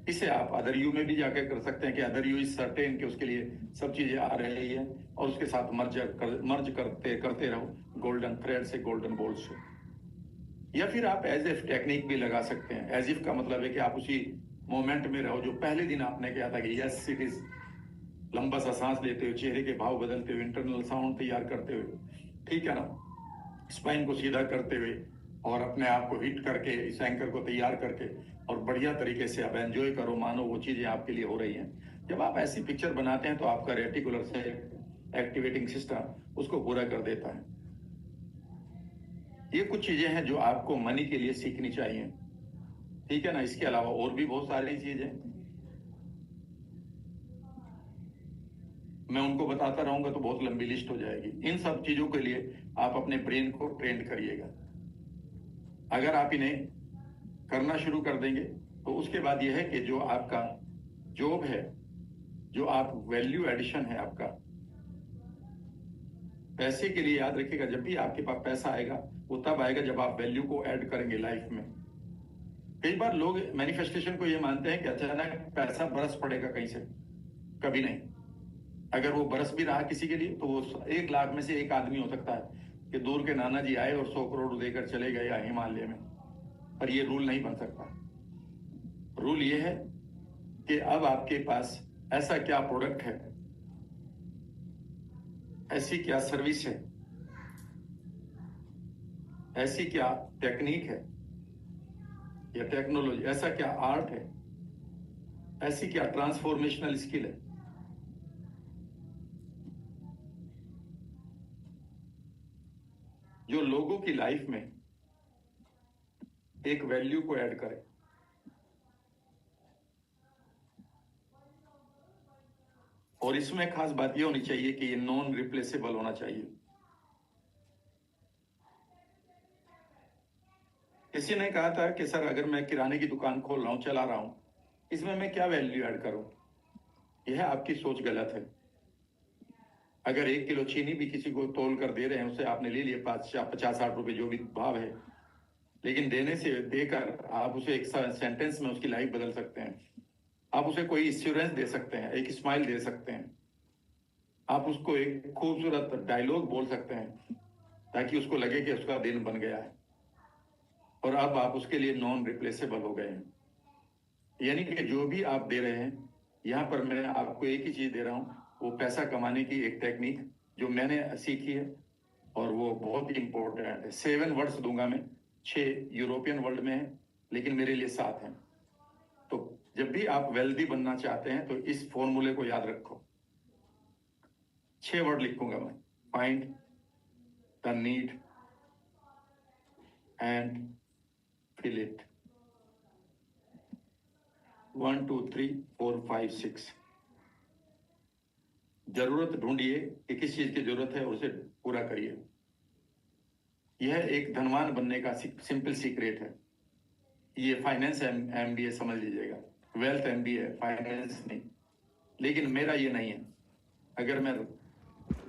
इसे आप अदर यू में भी जाकर कर सकते हैं कि अदर यू इज सर्टेन कि उसके लिए सब चीजें आ रही है और उसके साथ मर्ज करते करते रहो गोल्डन थ्रेड से, गोल्डन बोल्ट से। या फिर आप एज इफ टेक्निक भी लगा सकते हैं। एज इफ का मतलब है कि आप उसी मोमेंट में रहो जो पहले दिन आपने कहा था कि यस इट इज। लंबा सा सांस लेते हुए, चेहरे के भाव बदलते हुए, इंटरनल साउंड तैयार करते हुए, ठीक है ना, स्पाइन को सीधा करते हुए और अपने आप को हिट करके इस एंकर को तैयार करके और बढ़िया तरीके से आप एंजॉय करो, मानो वो चीजें आपके लिए हो रही हैं। जब आप ऐसी पिक्चर बनाते हैं तो आपका रेटिकुलर से एक्टिवेटिंग सिस्टम उसको पूरा कर देता है। ये कुछ चीजें हैं जो आपको मनी के लिए सीखनी चाहिए, ठीक है ना। इसके अलावा और भी बहुत सारी चीजें मैं उनको बताता रहूंगा तो बहुत लंबी लिस्ट हो जाएगी। इन सब चीजों के लिए आप अपने ब्रेन को ट्रेन करिएगा। अगर आप इन्हें करना शुरू कर देंगे तो उसके बाद यह है कि जो आपका जॉब है, जो आप वैल्यू एडिशन है आपका पैसे के लिए, याद रखिएगा जब भी आपके पास पैसा आएगा वो तब आएगा जब आप वैल्यू को ऐड करेंगे लाइफ में। कई बार लोग मैनिफेस्टेशन को ये मानते हैं कि अचानक पैसा बरस पड़ेगा कहीं से। कभी नहीं। अगर वो बरस भी रहा किसी के लिए तो वो 1 लाख में से एक आदमी हो सकता है कि दूर के नाना जी आए और 100 करोड़ देकर चले गए या हिमालय में। पर ये रूल नहीं बन सकता। रूल ये है कि अब आपके पास ऐसा क्या प्रोडक्ट है, ऐसी क्या सर्विस है, ऐसी क्या टेक्निक है या टेक्नोलॉजी, ऐसा क्या आर्ट है, ऐसी क्या ट्रांसफॉर्मेशनल स्किल है जो लोगों की लाइफ में एक वैल्यू को ऐड करे। और इसमें खास बात यह होनी चाहिए कि ये नॉन रिप्लेसेबल होना चाहिए। किसी ने कहा था कि सर अगर मैं किराने की दुकान खोल रहा हूं, चला रहा हूं, इसमें मैं क्या वैल्यू ऐड करूं? यह आपकी सोच गलत है। अगर 1 किलो चीनी भी किसी को तोल कर दे रहे हैं, उसे आपने ले लिया 50-60 रुपए जो भी भाव है, लेकिन देने से देकर आप उसे एक सेंटेंस में उसकी लाइफ बदल सकते हैं। आप उसे कोई इंश्योरेंस दे सकते हैं, एक स्माइल दे सकते हैं, आप उसको एक खूबसूरत डायलॉग बोल सकते हैं ताकि उसको लगे कि उसका दिन बन गया है और अब आप उसके लिए नॉन रिप्लेसेबल हो गए हैं। यानी कि जो भी आप दे रहे हैं, यहाँ पर मैं आपको एक ही चीज दे रहा हूँ, वो पैसा कमाने की एक टेक्निक जो मैंने सीखी है और वो बहुत ही इंपॉर्टेंट है। 7 वर्ड्स दूंगा मैं, 6 यूरोपियन वर्ल्ड में है लेकिन मेरे लिए 7 हैं। तो जब भी आप वेल्दी बनना चाहते हैं तो इस फॉर्मूले को याद रखो। 6 वर्ड लिखूंगा मैं। Find the need and fill it. 1 2 3 4 5 6। जरूरत ढूंढिए कि किस चीज की जरूरत है, उसे पूरा करिए। यह एक धनवान बनने का सिंपल सीक्रेट है। ये फाइनेंस एमबीए समझ लीजिएगा, वेल्थ एमबीए, फाइनेंस नहीं। लेकिन मेरा ये नहीं है। अगर मैं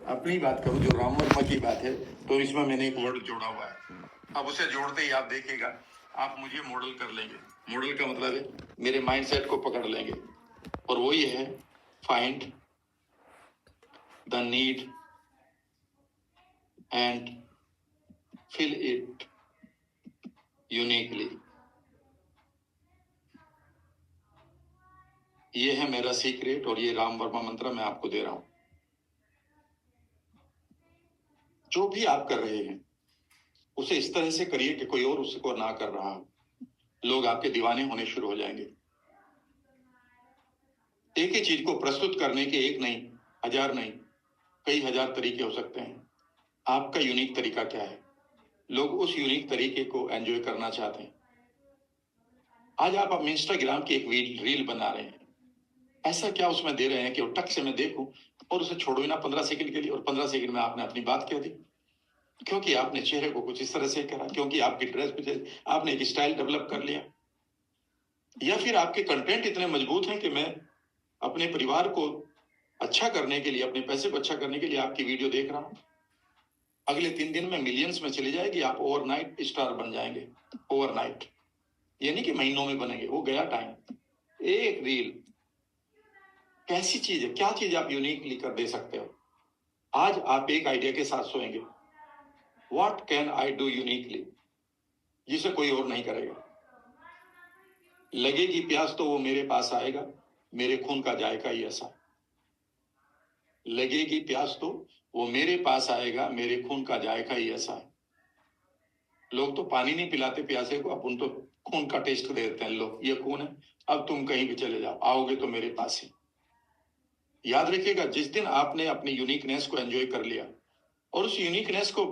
अपनी बात करूं, जो राम वर्मा की बात है, तो इसमें मैंने एक वर्ड जोड़ा हुआ है। अब उसे जोड़ते ही आप देखिएगा, आप मुझे मॉडल कर लेंगे। मॉडल का मतलब है मेरे माइंडसेट को पकड़ लेंगे और वो ये है, find the need and fill it uniquely. ये है मेरा सीक्रेट और ये राम वर्मा मंत्र मैं आपको दे रहा हूं। जो भी आप कर रहे हैं उसे इस तरह से करिए कि कोई और उसको ना कर रहा हो। लोग आपके दीवाने होने शुरू हो जाएंगे। एक ही चीज को प्रस्तुत करने के एक नहीं, हजार नहीं, कई हजार तरीके हो सकते हैं। आपका यूनिक तरीका क्या है? लोग उस यूनिक तरीके को एंजॉय करना चाहते हैं। आज आप इंस्टाग्राम की एक रील बना रहे हैं, ऐसा क्या उसमें दे रहे हैं कि वो टक से मैं देखूं और उसे छोड़ो ही ना 15 सेकंड के लिए, और 15 सेकंड में आपने अपनी बात कह दी, क्योंकि आपने चेहरे को कुछ इस तरह से करा, क्योंकि आपकी ड्रेस कुछ, आपने एक स्टाइल डेवलप कर लिया, या फिर आपके कंटेंट इतने मजबूत हैं कि मैं अपने परिवार को अच्छा करने के लिए, अपने पैसे को अच्छा करने के लिए आपकी वीडियो देख रहा हूं। अगले 3 दिन में मिलियंस में चली जाएगी, आप ओवरनाइट स्टार बन जाएंगे। ओवरनाइट, ये नहीं कि महीनों में बनेंगे, वो गया टाइम। एक रील कैसी चीज है, क्या चीज आप यूनिकली कर दे सकते हो? आज आप एक आइडिया के साथ सोएंगे, what can I do uniquely, जिसे कोई और नहीं करेगा। लगेगी प्यास तो वो मेरे पास आएगा, मेरे खून का जायका ही ऐसा। लगेगी प्यास तो वो मेरे पास आएगा, मेरे खून का जायका ही ऐसा है। लोग तो पानी नहीं पिलाते प्यासे को, अब उन तो खून का टेस्ट दे देते हैं। लो ये खून है, अब तुम कहीं भी चले जाओ, आओगे तो मेरे पास ही। याद रखिएगा, जिस दिन आपने अपनी यूनिकनेस को एंजॉय कर लिया, और उस यूनिकनेस को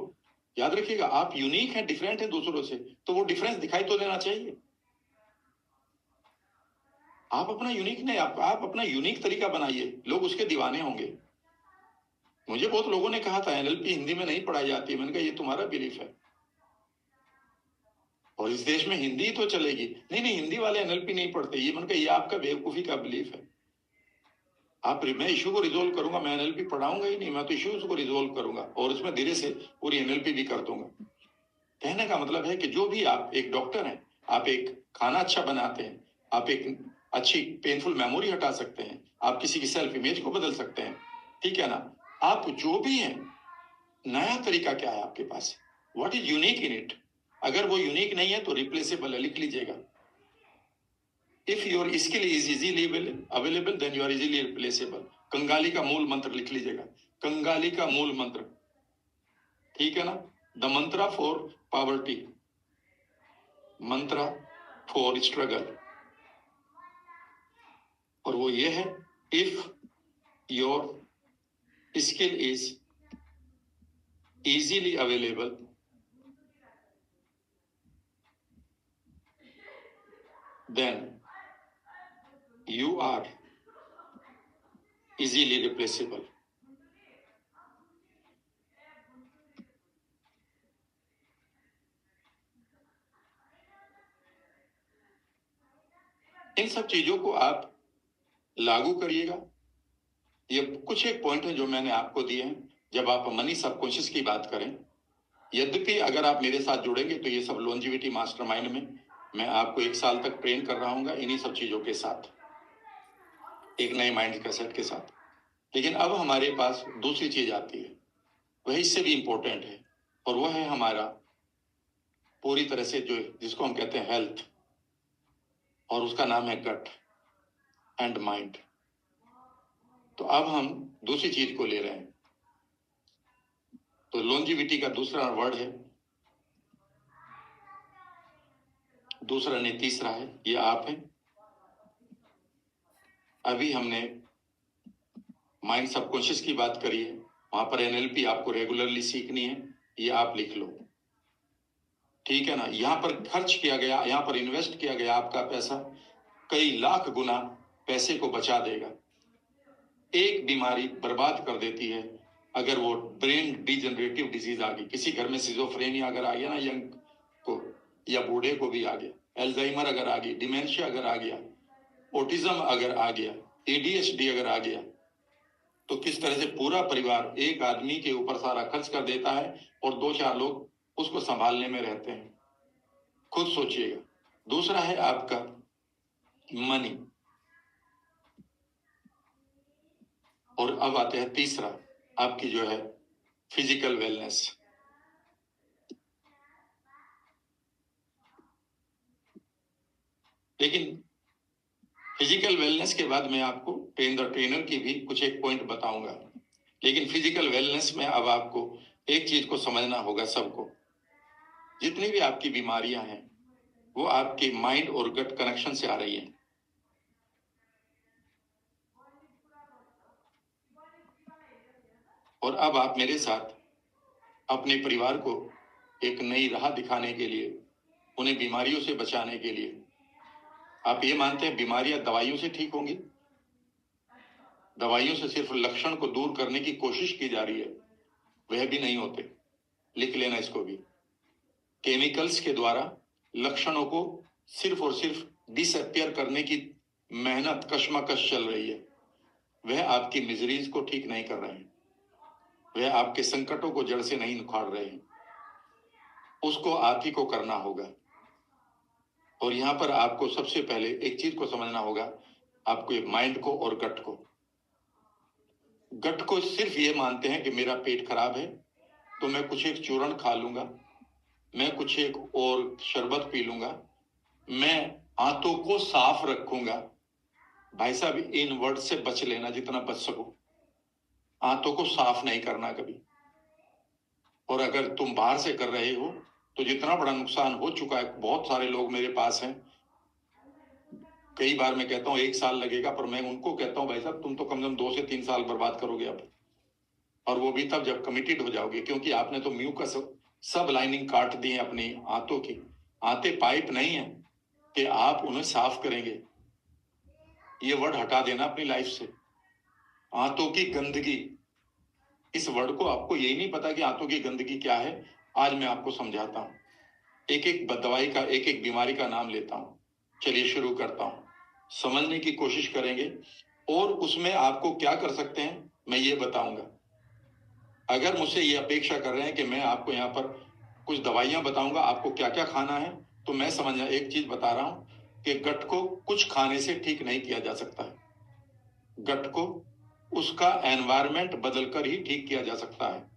याद रखिएगा, आप यूनिक हैं, डिफरेंट हैं दूसरों से, तो वो डिफरेंस दिखाई तो देना चाहिए। आप अपना यूनिक नहीं, आप अपना यूनिक तरीका बनाइए, लोग उसके दीवाने होंगे। मुझे बहुत लोगों ने कहा था एनएलपी हिंदी में नहीं पढ़ाई जाती, मैंने कहा ये तुम्हारा बिलीफ है, और इस देश में हिंदी तो चलेगी। नहीं नहीं, हिंदी वाले एनएलपी नहीं पढ़ते, ये मैंने कहा ये आपका बेवकूफी का बिलीफ है। मैं इशू को रिजोल्व करूंगा, मैं एनएलपी पढ़ाऊंगा ही नहीं, मैं तो इश्यूज को रिजोल्व करूंगा और उसमें धीरे से पूरी एनएलपी भी कर दूंगा। कहने का मतलब है कि जो भी आप एक डॉक्टर हैं, आप एक खाना अच्छा बनाते हैं, आप एक अच्छी पेनफुल मेमोरी हटा सकते हैं, आप किसी की सेल्फ इमेज को बदल सकते हैं, ठीक है ना? आप जो भी हैं, नया तरीका क्या है आपके पास? What is unique in it? अगर वो यूनिक नहीं है तो रिप्लेसेबल है, लिख लीजिएगा। If your skill is easily available then you are easily replaceable. कंगाली का मूल मंत्र लिख लीजिएगा, कंगाली का मूल मंत्र, ठीक है ना? The Mantra for poverty, Mantra for struggle, और वो ये है, if your skill is easily available then you are easily replaceable. इन सब चीजों को आप लागू करिएगा। ये कुछ एक पॉइंट है जो मैंने आपको दिए हैं जब आप मनी सबकॉन्शियस की बात करें। यद्यपि अगर आप मेरे साथ जुड़ेंगे तो ये सब लॉन्जिविटी मास्टरमाइंड में मैं आपको 1 साल तक ट्रेन कर रहा हूँ इन्हीं सब चीजों के साथ, एक नए माइंड का सेट के साथ। लेकिन अब हमारे पास दूसरी चीज आती है, वह इससे भी इंपॉर्टेंट है, और वह है हमारा पूरी तरह से जो, जिसको हम कहते हैं हेल्थ, और उसका नाम है गट एंड माइंड। तो अब हम दूसरी चीज को ले रहे हैं। तो लॉन्जिविटी का दूसरा वर्ड है, दूसरा नहीं तीसरा है, ये आप है। अभी हमने माइंड सबकॉन्शियस की बात करी है, वहां पर एनएलपी आपको रेगुलरली सीखनी है, ये आप लिख लो, ठीक है ना? यहां पर खर्च किया गया, यहां पर इन्वेस्ट किया गया आपका पैसा कई लाख गुना पैसे को बचा देगा। एक बीमारी बर्बाद कर देती है, अगर वो ब्रेन डिजनरेटिव डिजीज आ गई, किसी घर में सिजोफ्रेनिया अगर आ गया ना यंग को, या बूढ़े को भी आ गया, एल्जाइमर अगर आ गई, डिमेंशिया अगर आ गया, ऑटिज्म अगर आ गया, एडीएचडी अगर आ गया, तो किस तरह से पूरा परिवार एक आदमी के ऊपर सारा खर्च कर देता है और 2-4 लोग उसको संभालने में रहते हैं। खुद सोचिएगा। दूसरा है आपका मनी, और अब आते हैं तीसरा, आपकी जो है फिजिकल वेलनेस। लेकिन फिजिकल वेलनेस के बाद मैं आपको ट्रेनर की भी कुछ एक पॉइंट बताऊंगा। लेकिन फिजिकल वेलनेस में अब आपको एक चीज को समझना होगा सबको, जितनी भी आपकी बीमारियां हैं वो आपके माइंड और गट कनेक्शन से आ रही हैं। और अब आप मेरे साथ अपने परिवार को एक नई राह दिखाने के लिए, उन्हें बीमारियों से बचाने के लिए, आप ये मानते हैं बीमारियां दवाइयों से ठीक होंगी? दवाइयों से सिर्फ लक्षण को दूर करने की कोशिश की जा रही है, वह भी नहीं होते। लिख लेना इसको भी। केमिकल्स के द्वारा लक्षणों को सिर्फ और सिर्फ डिसअपियर करने की मेहनत कशमकश चल रही है। वह आपकी मिजरीज को ठीक नहीं कर रहे हैं, वह आपके संकटों को जड़ से नहीं उखाड़ रहे हैं। उसको आप ही को करना होगा। और यहां पर आपको सबसे पहले एक चीज को समझना होगा, आपको माइंड को और गट को। गट को सिर्फ ये मानते हैं कि मेरा पेट खराब है तो मैं कुछ एक चूर्ण खा लूंगा, मैं कुछ एक और शरबत पी लूंगा, मैं आंतों को साफ रखूंगा। भाई साहब, इन वर्ड से बच लेना जितना बच सको। आंतों को साफ नहीं करना कभी। और अगर तुम बाहर से कर रहे हो तो जितना बड़ा नुकसान हो चुका है, बहुत सारे लोग मेरे पास हैं, कई बार मैं कहता हूं 1 साल लगेगा, पर मैं उनको कहता हूं भाई साहब तुम तो कम से कम 2 से 3 साल बर्बाद करोगे अब। और वो भी तब जब कमिटेड हो जाओगे, क्योंकि आपने तो म्यूकस सब लाइनिंग काट दी है अपनी आंतों की। आंतें पाइप नहीं है कि आप उन्हें साफ करेंगे। ये वर्ड हटा देना अपनी लाइफ से। आंतों की गंदगी, इस वर्ड को आपको यही नहीं पता कि आंतों की गंदगी क्या है। आज मैं आपको समझाता हूं। एक एक दवाई का, एक एक बीमारी का नाम लेता हूं। चलिए शुरू करता हूं। समझने की कोशिश करेंगे और उसमें आपको क्या कर सकते हैं मैं ये बताऊंगा। अगर मुझसे ये अपेक्षा कर रहे हैं कि मैं आपको यहाँ पर कुछ दवाइयां बताऊंगा, आपको क्या क्या खाना है, तो मैं समझना एक चीज बता रहा हूं कि गट को कुछ खाने से ठीक नहीं किया जा सकता है। गट को उसका एनवायरमेंट बदलकर ही ठीक किया जा सकता है।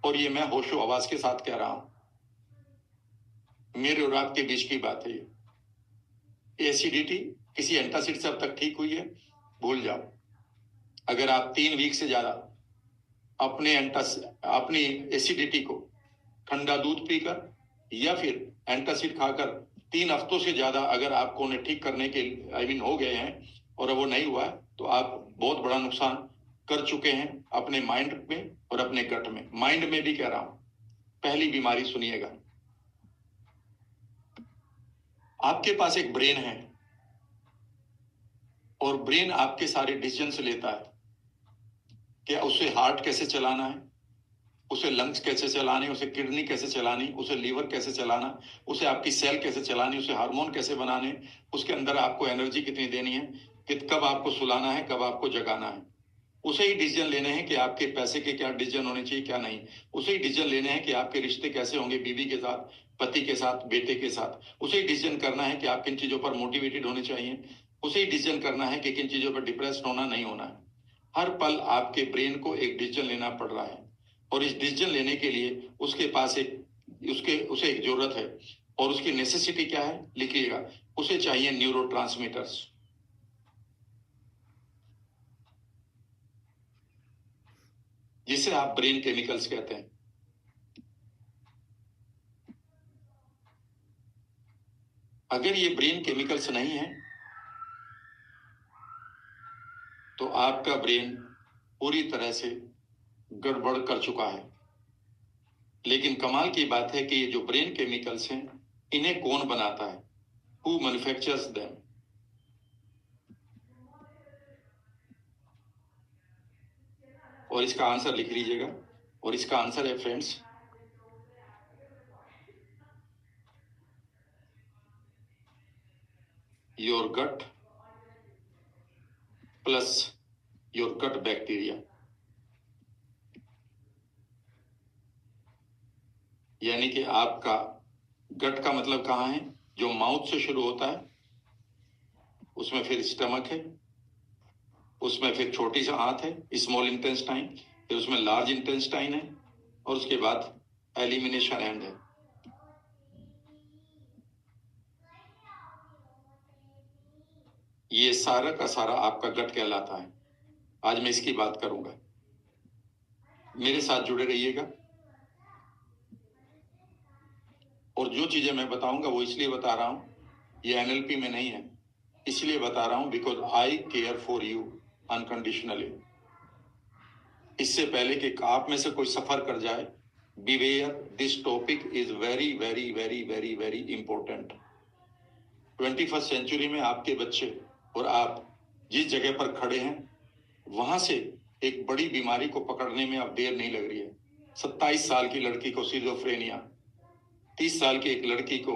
और ये मैं होशो आवाज के साथ कह रहा हूं, मेरे और आपके बीच की बात है ये। एसिडिटी किसी एंटासिड से अब तक ठीक हुई है? भूल जाओ। अगर आप 3 वीक से ज्यादा अपनी एसिडिटी को ठंडा दूध पीकर या फिर एंटासिड खाकर 3 हफ्तों से ज्यादा अगर आपको उन्हें ठीक करने के हो गए हैं और वो नहीं हुआ, तो आप बहुत बड़ा नुकसान कर चुके हैं अपने माइंड में और अपने गट में। माइंड में भी कह रहा हूं। पहली बीमारी सुनिएगा। आपके पास एक ब्रेन है और ब्रेन आपके सारे डिसीजंस लेता है कि उसे हार्ट कैसे चलाना है, उसे लंग्स कैसे चलाने, उसे किडनी कैसे चलानी, उसे लीवर कैसे चलाना, उसे आपकी सेल कैसे चलानी, उसे हार्मोन कैसे बनाने, उसके अंदर आपको एनर्जी कितनी देनी है, कि कब आपको सुलाना है, कब आपको जगाना है। उसे ही डिसीजन लेने हैं कि आपके पैसे के क्या डिसीजन होने चाहिए, क्या नहीं। उसे ही डिसीजन लेने हैं कि आपके रिश्ते कैसे होंगे, बीवी के साथ, पति के साथ, बेटे के साथ। उसे ही डिसीजन करना है कि आप किन चीजों पर मोटिवेटेड होने चाहिए। उसे ही डिसीजन करना है कि किन चीजों पर डिप्रेस्ड होना नहीं होना है। हर पल आपके ब्रेन को एक डिसीजन लेना पड़ रहा है और इस डिसीजन लेने के लिए उसके पास उसे एक जरूरत है। और उसकी नेसेसिटी क्या है लिखिएगा, उसे चाहिए न्यूरोट्रांसमीटर्स, जिसे आप ब्रेन केमिकल्स कहते हैं। अगर ये ब्रेन केमिकल्स नहीं है तो आपका ब्रेन पूरी तरह से गड़बड़ कर चुका है। लेकिन कमाल की बात है कि ये जो ब्रेन केमिकल्स हैं, इन्हें कौन बनाता है? Who manufactures them? और इसका आंसर लिख लीजिएगा। और इसका आंसर है friends, your gut plus your gut bacteria. यानी कि आपका गट का मतलब कहां है? जो माउथ से शुरू होता है, उसमें फिर स्टमक है, उसमें फिर छोटी सा आंत है, स्मॉल इंटेस्टाइन, फिर उसमें लार्ज इंटेस्टाइन है, और उसके बाद एलिमिनेशन एंड है। ये सारा का सारा आपका गट कहलाता है। आज मैं इसकी बात करूंगा, मेरे साथ जुड़े रहिएगा। और जो चीजें मैं बताऊंगा वो इसलिए बता रहा हूं, ये एनएलपी में नहीं है, इसलिए बता रहा हूं because I care for you unconditionally. इससे पहले कि आप में से कोई सफर कर जाए, beware, this topic is very very very very very important. 21st century में आपके बच्चे और आप जिस जगह पर खड़े हैं वहां से एक बड़ी बीमारी को पकड़ने में अब देर नहीं लग रही है। 27 साल की लड़की को सिजोफ्रेनिया, 30 साल की एक लड़की को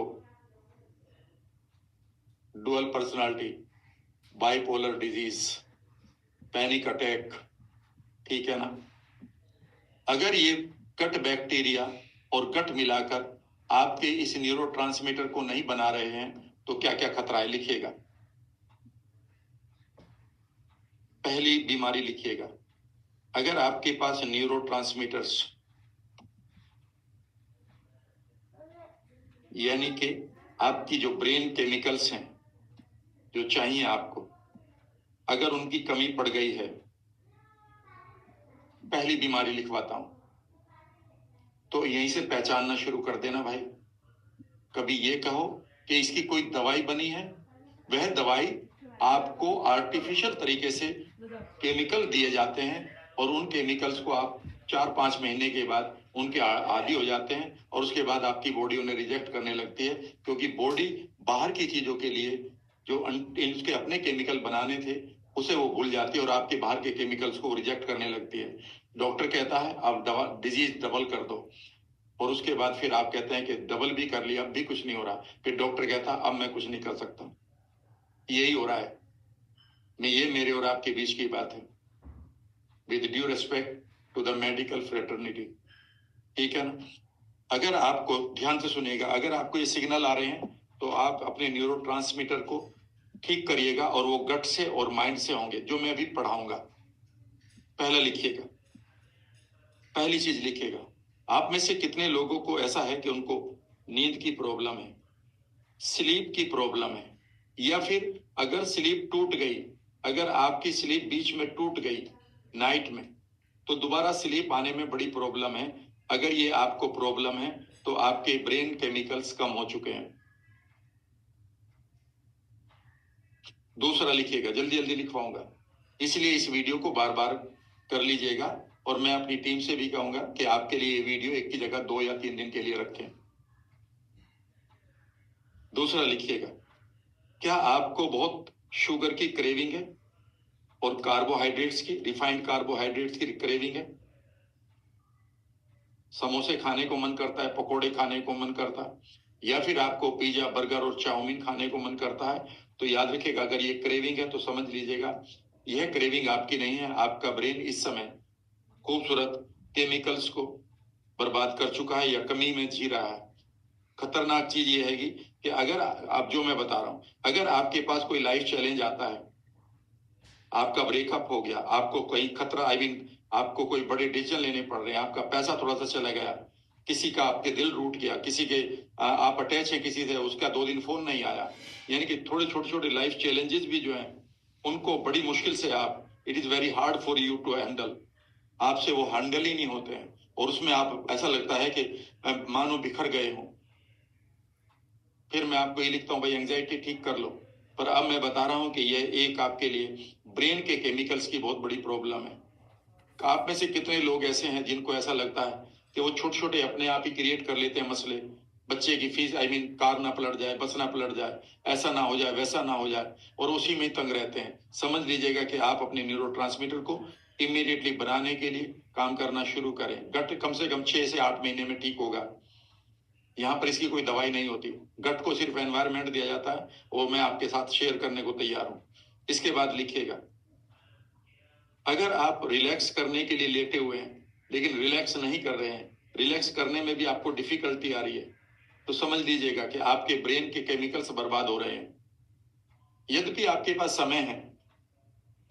dual personality, bipolar disease, panic attack, ठीक है ना। अगर ये गट बैक्टीरिया और गट मिलाकर आपके इस न्यूरोट्रांसमीटर को नहीं बना रहे हैं तो क्या क्या खतरा है, लिखिएगा। पहली बीमारी लिखिएगा, अगर आपके पास न्यूरोट्रांसमीटर्स यानी कि आपकी जो ब्रेन केमिकल्स हैं जो चाहिए आपको, अगर उनकी कमी पड़ गई है, पहली बीमारी लिखवाता हूं, तो यहीं से पहचानना शुरू कर देना भाई। कभी ये कहो कि इसकी कोई दवाई बनी है, वह दवाई आपको आर्टिफिशियल तरीके से केमिकल दिए जाते हैं और उन केमिकल्स को आप 4-5 महीने के बाद उनके आदी हो जाते हैं और उसके बाद आपकी बॉडी उन्हें रिजेक्ट करने लगती है, क्योंकि बॉडी बाहर की चीजों के लिए जो उसके अपने केमिकल बनाने थे उसे वो भूल जाती है और आपके बाहर के केमिकल्स को रिजेक्ट करने लगती है। डॉक्टर कहता है अब दवा डिजीज डबल कर दो, और उसके बाद फिर आप कहते हैं कि डबल भी कर लिया अब भी कुछ नहीं हो रहा, फिर डॉक्टर कहता है अब मैं कुछ नहीं कर सकता। यही हो रहा है। ये मेरे और आपके बीच की बात है, with due respect to the medical fraternity, ठीक है ना। अगर आपको ध्यान से सुनिएगा, अगर आपको ये सिग्नल आ रहे हैं तो आप अपने न्यूरोट्रांसमीटर को ठीक करिएगा और वो गट से और माइंड से होंगे, जो मैं अभी पढ़ाऊंगा। पहला लिखिएगा, पहली चीज लिखिएगा, आप में से कितने लोगों को ऐसा है कि उनको नींद की प्रॉब्लम है, स्लीप की प्रॉब्लम है, या फिर अगर स्लीप टूट गई, अगर आपकी स्लीप बीच में टूट गई नाइट में, तो दोबारा स्लीप आने में बड़ी प्रॉब्लम है। अगर ये आपको प्रॉब्लम है तो आपके ब्रेन केमिकल्स कम हो चुके हैं। दूसरा लिखिएगा, जल्दी जल्दी लिखवाऊंगा, इसलिए इस वीडियो को बार बार कर लीजिएगा और मैं अपनी टीम से भी कहूंगा कि आपके लिए ये वीडियो एक की जगह 2 या 3 दिन के लिए रखें। दूसरा लिखिएगा, क्या आपको बहुत शुगर की क्रेविंग है और कार्बोहाइड्रेट्स की, रिफाइंड कार्बोहाइड्रेट्स की क्रेविंग है? समोसे खाने को मन करता है, पकोड़े खाने को मन करता है, या फिर आपको पिज्जा, बर्गर और चाउमीन खाने को मन करता है? तो याद रखिएगा, अगर ये क्रेविंग है तो समझ लीजिएगा यह क्रेविंग आपकी नहीं है। आपका ब्रेन इस समय खूबसूरत केमिकल्स को बर्बाद कर चुका है या कमी में जी रहा है। खतरनाक चीज ये है कि अगर आप, जो मैं बता रहा हूं, अगर आपके पास कोई लाइफ चैलेंज आता है, आपका ब्रेकअप हो गया, आपको कोई खतरा, आपको कोई बड़े डिसीजन लेने पड़ रहे हैं, आपका पैसा थोड़ा सा चला गया, किसी का आपके दिल रूठ गया, किसी के आप अटैच है किसी से, उसका 2 दिन फोन नहीं आया, यानी कि थोड़े छोटे छोटे लाइफ चैलेंजेस भी जो हैं उनको बड़ी मुश्किल से आप, it is very hard for you to handle, आपसे वो हैंडल ही नहीं होते हैं और उसमें आप, ऐसा लगता है कि मानो बिखर गए हो। फिर मैं आपको ये लिखता हूं भाई एंजाइटी ठीक कर लो, पर अब मैं बता रहा हूं कि ये एक आपके लिए ब्रेन के केमिकल्स की बहुत बड़ी प्रॉब्लम है। आप में से कितने लोग ऐसे हैं जिनको ऐसा लगता है कि वो छोटे छोटे अपने आप ही क्रिएट कर लेते हैं मसले, बच्चे की फीस, कार ना पलट जाए, बस ना पलट जाए, ऐसा ना हो जाए, वैसा ना हो जाए, और उसी में तंग रहते हैं। समझ लीजिएगा कि आप अपने न्यूरोट्रांसमीटर को इमीडिएटली बनाने के लिए काम करना शुरू करें। गट कम से कम 6 से 8 महीने में ठीक होगा। यहाँ पर इसकी कोई दवाई नहीं होती, गट को सिर्फ एनवायरमेंट दिया जाता है, वो मैं आपके साथ शेयर करने को तैयार हूं। इसके बाद लिखिएगा, अगर आप रिलैक्स करने के लिए लेटे हुए हैं लेकिन रिलैक्स नहीं कर रहे हैं, रिलैक्स करने में भी आपको डिफिकल्टी आ रही है, तो समझ लीजिएगा कि आपके ब्रेन के केमिकल्स बर्बाद हो रहे हैं। यद्यपि आपके पास समय है,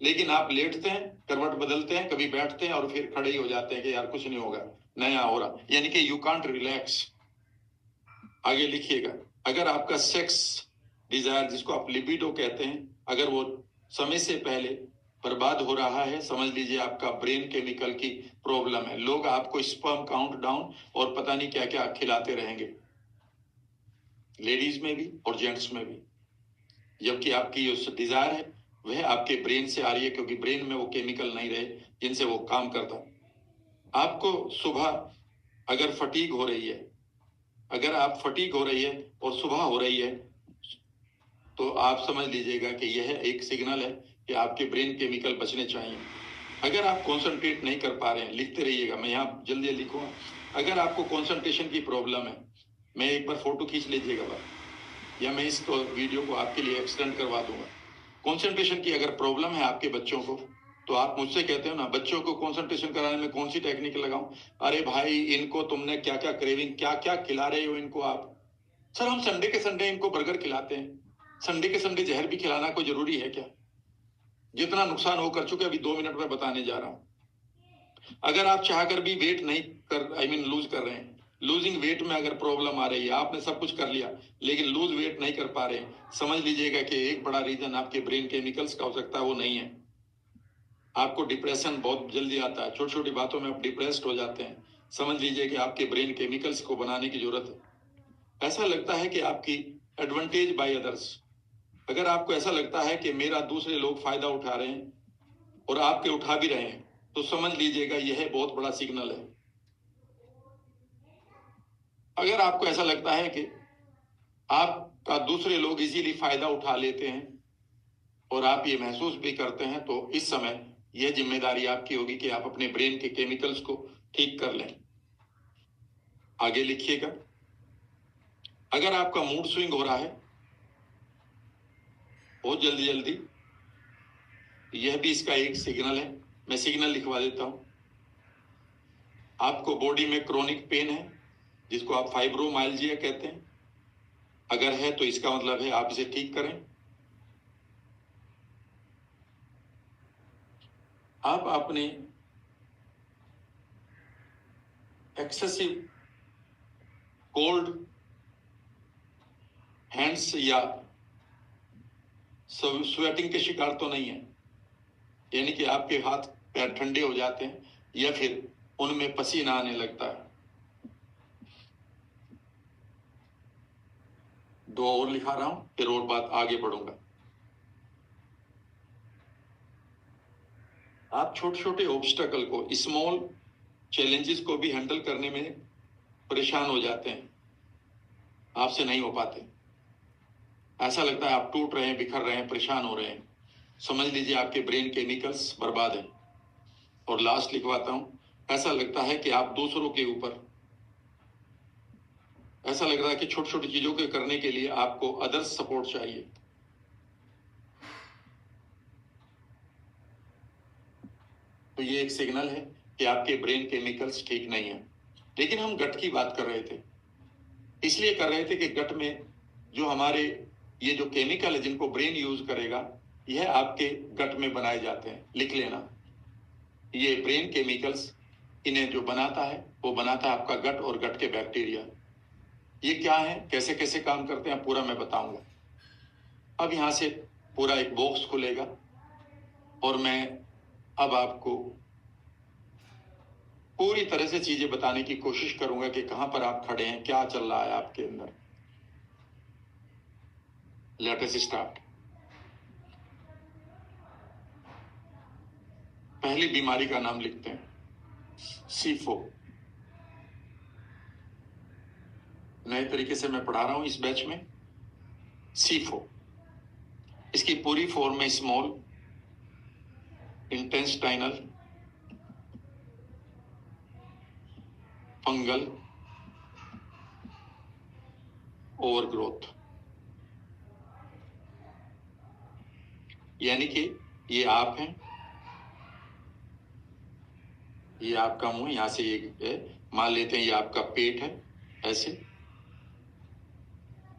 लेकिन आप लेटते हैं, करवट बदलते हैं, कभी बैठते हैं और फिर खड़े ही हो जाते हैं कि यार कुछ नहीं होगा, नया हो रहा, यानी कि यू कांट रिलैक्स। आगे लिखिएगा, अगर आपका सेक्स डिजायर, जिसको आप लिबिडो कहते हैं, अगर वो समय से पहले बर्बाद हो रहा है, समझ लीजिए आपका ब्रेन केमिकल की प्रॉब्लम है। लोग आपको स्पर्म काउंट डाउन और पता नहीं क्या क्या खिलाते रहेंगे, लेडीज में भी और जेंट्स में भी, जबकि आपकी जो डिजायर है वह आपके ब्रेन से आ रही है, क्योंकि ब्रेन में वो केमिकल नहीं रहे जिनसे वो काम करता। आपको सुबह अगर फटीग हो रही है, अगर आप फटीग हो रही है और सुबह हो रही है, तो आप समझ लीजिएगा कि यह एक सिग्नल है कि आपके ब्रेन केमिकल बचने चाहिए। अगर आप कॉन्सेंट्रेट नहीं कर पा रहे हैं, लिखते रहिएगा, मैं यहाँ जल्दी लिखूंगा। अगर आपको कॉन्सेंट्रेशन की प्रॉब्लम है, मैं एक बार फोटो खींच लीजिएगा बस, या मैं इस वीडियो को आपके लिए एक्सटेंड करवा दूंगा। कॉन्सेंट्रेशन की अगर प्रॉब्लम है आपके बच्चों को, तो आप मुझसे कहते हो ना, बच्चों को कॉन्सेंट्रेशन कराने में कौन सी टेक्निक लगाऊं? अरे भाई, इनको तुमने क्या क्या क्रेविंग, क्या क्या खिला रहे हो इनको आप? सर, हम संडे के संडे इनको बर्गर खिलाते हैं, संडे के संडे जहर भी खिलाना कोई जरूरी है क्या? जितना नुकसान हो कर चुके, अभी 2 मिनट में बताने जा रहा हूं। अगर आप चाहकर भी वेट नहीं कर, लूज कर रहे हैं, लूजिंग वेट में अगर प्रॉब्लम आ रही है, आपने सब कुछ कर लिया लेकिन लूज वेट नहीं कर पा रहे हैं, समझ लीजिएगा कि एक बड़ा रीजन आपके ब्रेन केमिकल्स का हो सकता है वो नहीं है। आपको डिप्रेशन बहुत जल्दी आता है, छोटी छोटी बातों में आप डिप्रेस्ड हो जाते हैं, समझ लीजिए कि आपके ब्रेन केमिकल्स को बनाने की जरूरत है। ऐसा लगता है कि आपकी एडवांटेज बाय अदर्स, अगर आपको ऐसा लगता है कि मेरा दूसरे लोग फायदा उठा रहे हैं और आपके उठा भी रहे हैं, तो समझ लीजिएगा यह बहुत बड़ा सिग्नल है। अगर आपको ऐसा लगता है कि आपका दूसरे लोग इजीली फायदा उठा लेते हैं और आप ये महसूस भी करते हैं, तो इस समय यह जिम्मेदारी आपकी होगी कि आप अपने ब्रेन के केमिकल्स को ठीक कर लें। आगे लिखिएगा। अगर आपका मूड स्विंग हो रहा है बहुत जल्दी जल्दी, यह भी इसका एक सिग्नल है। मैं सिग्नल लिखवा देता हूं। आपको बॉडी में क्रोनिक पेन है, जिसको आप फाइब्रोमाइल्जिया कहते हैं, अगर है तो इसका मतलब है आप इसे ठीक करें। आप अपने एक्सेसिव कोल्ड हैंड्स या स्वेटिंग के शिकार तो नहीं है, यानी कि आपके हाथ पैर ठंडे हो जाते हैं या फिर उनमें पसीना आने लगता है। 2 और लिखा रहा हूं, फिर और बात आगे बढ़ूंगा। आप छोटे छोटे ऑब्स्टकल को, स्मॉल चैलेंजेस को भी हैंडल करने में परेशान हो जाते हैं, आपसे नहीं हो पाते। ऐसा लगता है आप टूट रहे हैं, बिखर रहे हैं, परेशान हो रहे हैं, समझ लीजिए आपके ब्रेन केमिकल्स बर्बाद हैं। और लास्ट लिखवाता हूं, ऐसा लगता है कि आप दूसरों के ऊपर, ऐसा लग रहा है कि छोटी छोटी चीजों के करने के लिए आपको अदर्स सपोर्ट चाहिए। तो ये एक सिग्नल है कि आपके ब्रेन केमिकल्स ठीक नहीं है। लेकिन हम गट की बात कर रहे थे, इसलिए कर रहे थे कि गट में जो हमारे ये जो केमिकल है जिनको ब्रेन यूज करेगा, यह आपके गट में बनाए जाते हैं। लिख लेना, ये ब्रेन केमिकल्स, इन्हें जो बनाता है वो बनाता है आपका गट और गट के बैक्टीरिया। ये क्या है, कैसे कैसे काम करते हैं, पूरा मैं बताऊंगा। अब यहां से पूरा एक बॉक्स खुलेगा और मैं अब आपको पूरी तरह से चीजें बताने की कोशिश करूंगा कि कहां पर आप खड़े हैं, क्या चल रहा है आपके अंदर। Late us start. पहली बीमारी का नाम लिखते हैं, सीफो। नए तरीके से मैं पढ़ा रहा हूं इस बैच में। सीफो, इसकी पूरी फॉर्म में स्मॉल इंटेस्टाइनल फंगल ओवरग्रोथ, यानी कि ये आप हैं, ये आपका मुंह, यहां से ये मान लेते हैं ये आपका पेट है, ऐसे,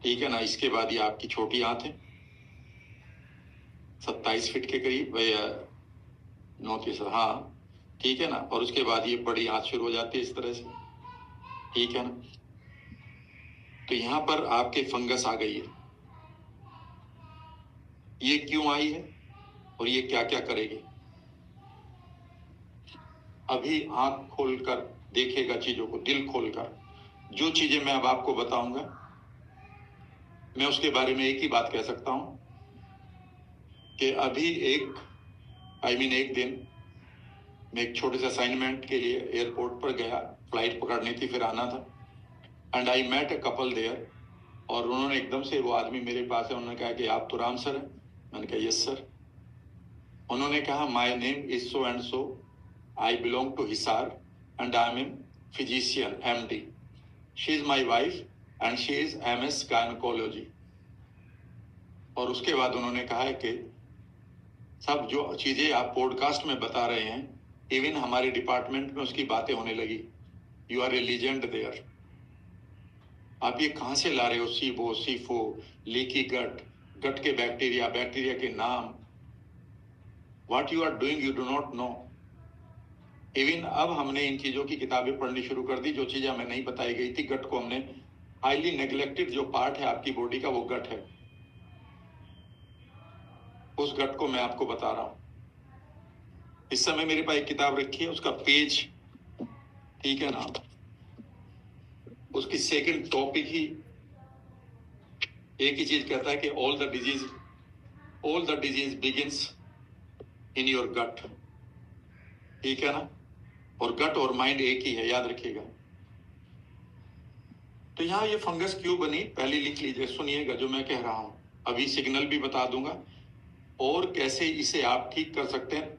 ठीक है ना। इसके बाद ये आपकी छोटी आंत है, 27 फीट के करीब, या 29, हाँ ठीक है ना। और उसके बाद ये बड़ी आंत शुरू हो जाती है इस तरह से, ठीक है ना। तो यहां पर आपके फंगस आ गई है, ये क्यों आई है और ये क्या क्या करेगी। अभी आंख खोलकर देखेगा चीजों को, दिल खोलकर। जो चीजें मैं अब आपको बताऊंगा, मैं उसके बारे में एक ही बात कह सकता हूं कि अभी एक दिन मैं एक छोटे से असाइनमेंट के लिए एयरपोर्ट पर गया, फ्लाइट पकड़नी थी, फिर आना था। And I met a couple there, और उन्होंने एकदम से, वो आदमी मेरे पास है, उन्होंने कहा कि आप तो राम सर हैं। मैंने कहा यस सर। उन्होंने कहा my name is so and so, I belong to Hisar and I am an physician MD। She is my wife and she is MS gynaecology. और उसके बाद उन्होंने कहा है कि सब जो चीजें आप पॉडकास्ट में बता रहे हैं, इवन हमारे डिपार्टमेंट में उसकी बातें होने लगी। You are a legend there. आप ये कहां से ला रहे हो, सीबो, सीफो, लीकी गट, गट के बैक्टीरिया, बैक्टीरिया के नाम, what you are doing you do not know. Even अब हमने इन चीजों की किताबें पढ़नी शुरू कर दी। जो चीजें हमें नहीं बताई गई थी, गट को हमने, हाईली नेग्लेक्टेड जो पार्ट है आपकी बॉडी का, वो गट है। उस गट को मैं आपको बता रहा हूं। इस समय मेरे पास एक किताब रखी है, उसका पेज, ठीक है ना, उसकी सेकंड टॉपिक ही एक ही चीज कहता है कि all the disease begins in your gut. ठीक है ना। और गट और माइंड एक ही है, याद रखिएगा। तो यहां ये फंगस क्यों बनी, पहले लिख लीजिए, सुनिएगा जो मैं कह रहा हूं। अभी सिग्नल भी बता दूंगा और कैसे इसे आप ठीक कर सकते हैं।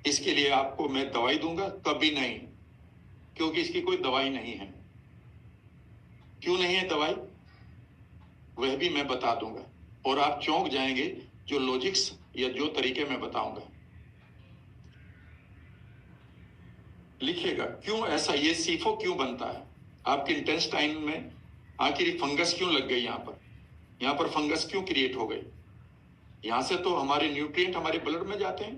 इसके लिए आपको मैं दवाई दूंगा कभी नहीं, क्योंकि इसकी कोई दवाई नहीं है। क्यों नहीं है दवाई, वह भी मैं बता दूंगा, और आप चौंक जाएंगे जो लॉजिक्स या जो तरीके मैं बताऊंगा। लिखिएगा क्यों ऐसा, ये सीफो क्यों बनता है आपके इंटेस्टाइन में, आखिर फंगस क्यों लग गई यहाँ पर फंगस क्यों क्रिएट हो गई। यहां से तो हमारे न्यूट्रिएंट हमारे ब्लड में जाते हैं,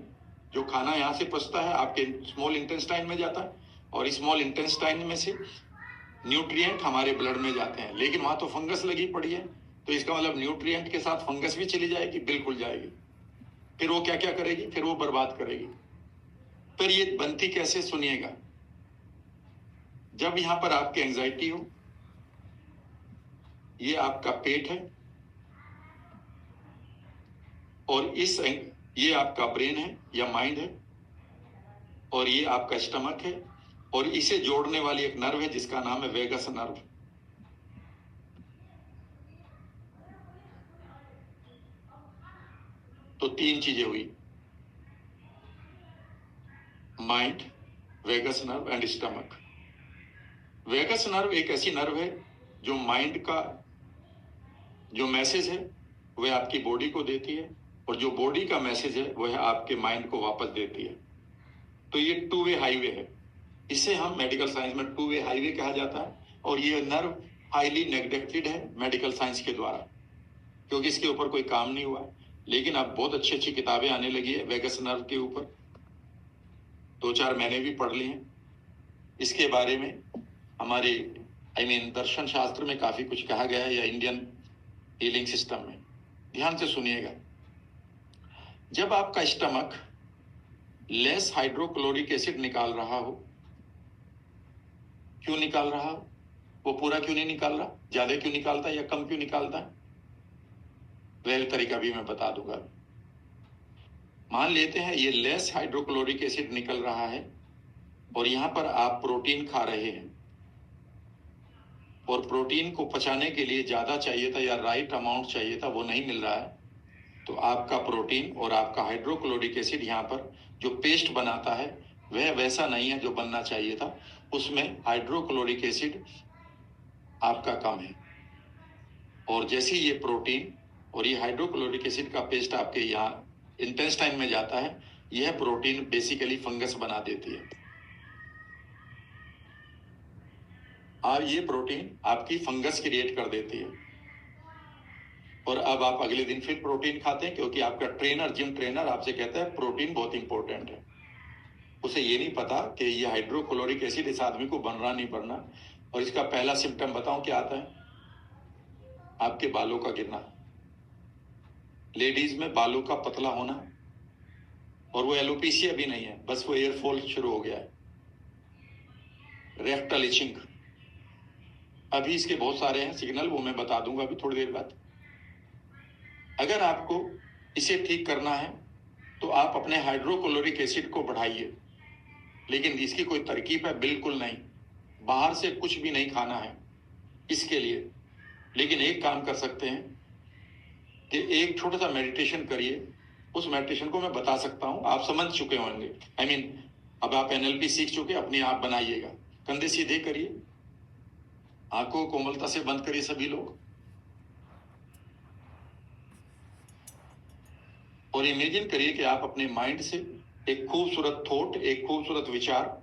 जो खाना यहाँ से पचता है आपके स्मॉल इंटेस्टाइन में जाता है, और स्मॉल इंटेस्टाइन में से न्यूट्रिएंट हमारे ब्लड में जाते हैं। लेकिन वहां तो फंगस लगी पड़ी है, तो इसका मतलब न्यूट्रिएंट के साथ फंगस भी चली जाएगी, बिल्कुल जाएगी। फिर वो क्या क्या करेगी, फिर वो बर्बाद करेगी। फिर ये बनती कैसे, सुनिएगा। जब यहां पर आपकी एंजाइटी हो, ये आपका पेट है, और ये आपका ब्रेन है या माइंड है, और ये आपका स्टमक है, और इसे जोड़ने वाली एक नर्व है जिसका नाम है वेगस नर्व। तो तीन चीजें हुई, mind, vagus nerve and stomach. Vagus nerve एक ऐसी नर्व है जो माइंड का जो मैसेज है वह आपकी बॉडी को देती है, और जो बॉडी का मैसेज है वह आपके माइंड को वापस देती है। तो ये टू वे हाईवे है, इसे हम मेडिकल साइंस में टू वे हाईवे कहा जाता है। और ये नर्व हाईली नेग्लेक्टेड है मेडिकल साइंस के द्वारा, क्योंकि इसके ऊपर कोई काम नहीं हुआ। लेकिन अब बहुत अच्छी अच्छी किताबें आने लगी है वेगस नर्व के ऊपर, 2-4 मैंने भी पढ़ ली हैं इसके बारे में। हमारे दर्शन शास्त्र में काफी कुछ कहा गया है, या इंडियन हीलिंग सिस्टम में। ध्यान से सुनिएगा। जब आपका स्टमक लेस हाइड्रोक्लोरिक एसिड निकाल रहा हो, क्यों निकाल रहा हो, वो पूरा क्यों नहीं निकाल रहा, ज्यादा क्यों निकालता है या कम क्यों निकालता है, वह तरीका भी मैं बता दूंगा। मान लेते हैं ये लेस हाइड्रोक्लोरिक एसिड निकल रहा है, और यहां पर आप प्रोटीन खा रहे हैं, और प्रोटीन को पचाने के लिए ज्यादा चाहिए था या राइट अमाउंट चाहिए था, वो नहीं मिल रहा है। तो आपका प्रोटीन और आपका हाइड्रोक्लोरिक एसिड यहाँ पर जो पेस्ट बनाता है वह वैसा नहीं है जो बनना चाहिए था। उसमें हाइड्रोक्लोरिक एसिड आपका कम है, और जैसे ये प्रोटीन और ये हाइड्रोक्लोरिक एसिड का पेस्ट आपके यहाँ इंटेस्टाइन में जाता है, यह प्रोटीन बेसिकली फंगस बना देती है। और ये प्रोटीन आपकी फंगस क्रिएट कर देती है, और अब आप अगले दिन फिर प्रोटीन खाते हैं, क्योंकि आपका ट्रेनर, जिम ट्रेनर आपसे कहता है प्रोटीन बहुत इंपॉर्टेंट है। उसे ये नहीं पता कि ये हाइड्रोक्लोरिक एसिड इस आदमी को बन रहा नहीं बनना। और इसका पहला सिम्टम बताऊं क्या आता है, आपके बालों का गिरना। लेडीज में बालों का पतला होना, और वो एलोपेशिया भी नहीं है, बस वो एयरफॉल शुरू हो गया है। रेक्टल इचिंग, अभी इसके बहुत सारे हैं सिग्नल, वो मैं बता दूंगा अभी थोड़ी देर बाद। अगर आपको इसे ठीक करना है तो आप अपने हाइड्रोक्लोरिक एसिड को बढ़ाइए, लेकिन इसकी कोई तरकीब है बिल्कुल नहीं, बाहर से कुछ भी नहीं खाना है इसके लिए। लेकिन एक काम कर सकते हैं कि एक छोटा सा मेडिटेशन करिए, उस मेडिटेशन को मैं बता सकता हूं, आप समझ चुके होंगे। आई मीन अब आप एनएलपी सीख चुके, अपने आप बनाइएगा। कंधे सीधे करिए, आंखों को कोमलता से बंद करिए सभी लोग, और इमेजिन करिए कि आप अपने माइंड से एक खूबसूरत थॉट, एक खूबसूरत विचार,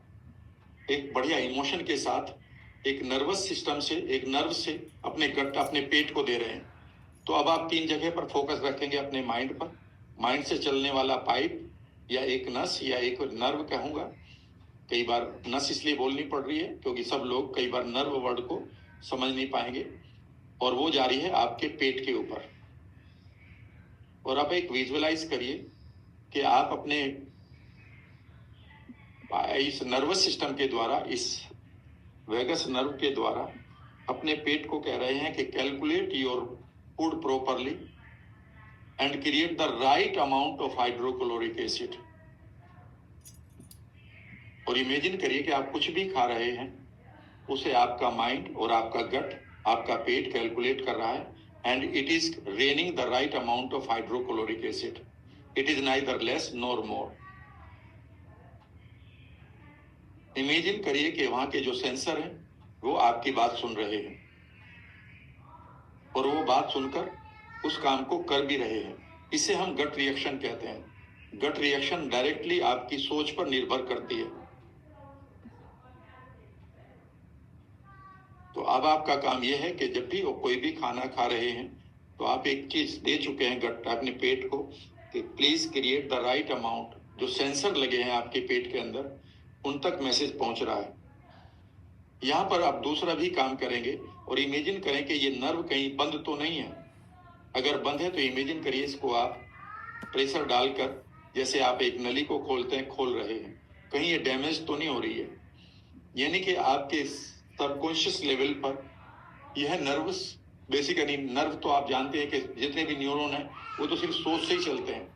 एक बढ़िया इमोशन के साथ एक नर्वस सिस्टम से, एक नर्व से अपने गट, अपने पेट को दे रहे हैं। तो अब आप 3 जगह पर फोकस रखेंगे अपने माइंड पर। माइंड से चलने वाला पाइप या एक नस या एक नर्व कहूंगा, कई बार नस इसलिए बोलनी पड़ रही है क्योंकि सब लोग कई बार नर्व वर्ड को समझ नहीं पाएंगे, और वो जा रही है आपके पेट के ऊपर। और आप एक विजुअलाइज करिए कि आप अपने इस नर्वस सिस्टम के द्वारा, इस वेगस नर्व के द्वारा अपने पेट को कह रहे हैं कि calculate your food properly and create the right amount of hydrochloric acid. और इमेजिन करिए कि आप कुछ भी खा रहे हैं, उसे आपका माइंड और आपका गट, आपका पेट कैलकुलेट कर रहा है, and it is raining the right amount of hydrochloric acid. It is neither less nor more. Imagine करिए कि वहां के जो सेंसर हैं वो आपकी बात सुन रहे हैं, और वो बात सुनकर उस काम को कर भी रहे हैं। इसे हम गट रिएक्शन कहते हैं। गट रिएक्शन डायरेक्टली आपकी सोच पर निर्भर करती है। तो अब आपका काम यह है कि जब भी वो कोई भी खाना खा रहे हैं तो आप एक चीज दे चुके हैं गट, अपने पेट को, कि please create the right amount. जो सेंसर लगे हैं आपके पेट के अंदर, उन तक मैसेज पहुंच रहा है। यहां पर आप दूसरा भी काम करेंगे, और इमेजिन करें कि ये नर्व कहीं बंद तो नहीं है। अगर बंद है तो इमेजिन करिए इसको आप प्रेशर डालकर, जैसे आप एक नली को खोलते हैं, खोल रहे हैं, कहीं ये डैमेज तो नहीं हो रही है। यानी कि आपके सबकॉन्शियस लेवल पर यह नर्वस, बेसिकली नर्व तो आप जानते हैं कि जितने भी न्यूरॉन हैं वो तो सिर्फ सोच से ही चलते हैं।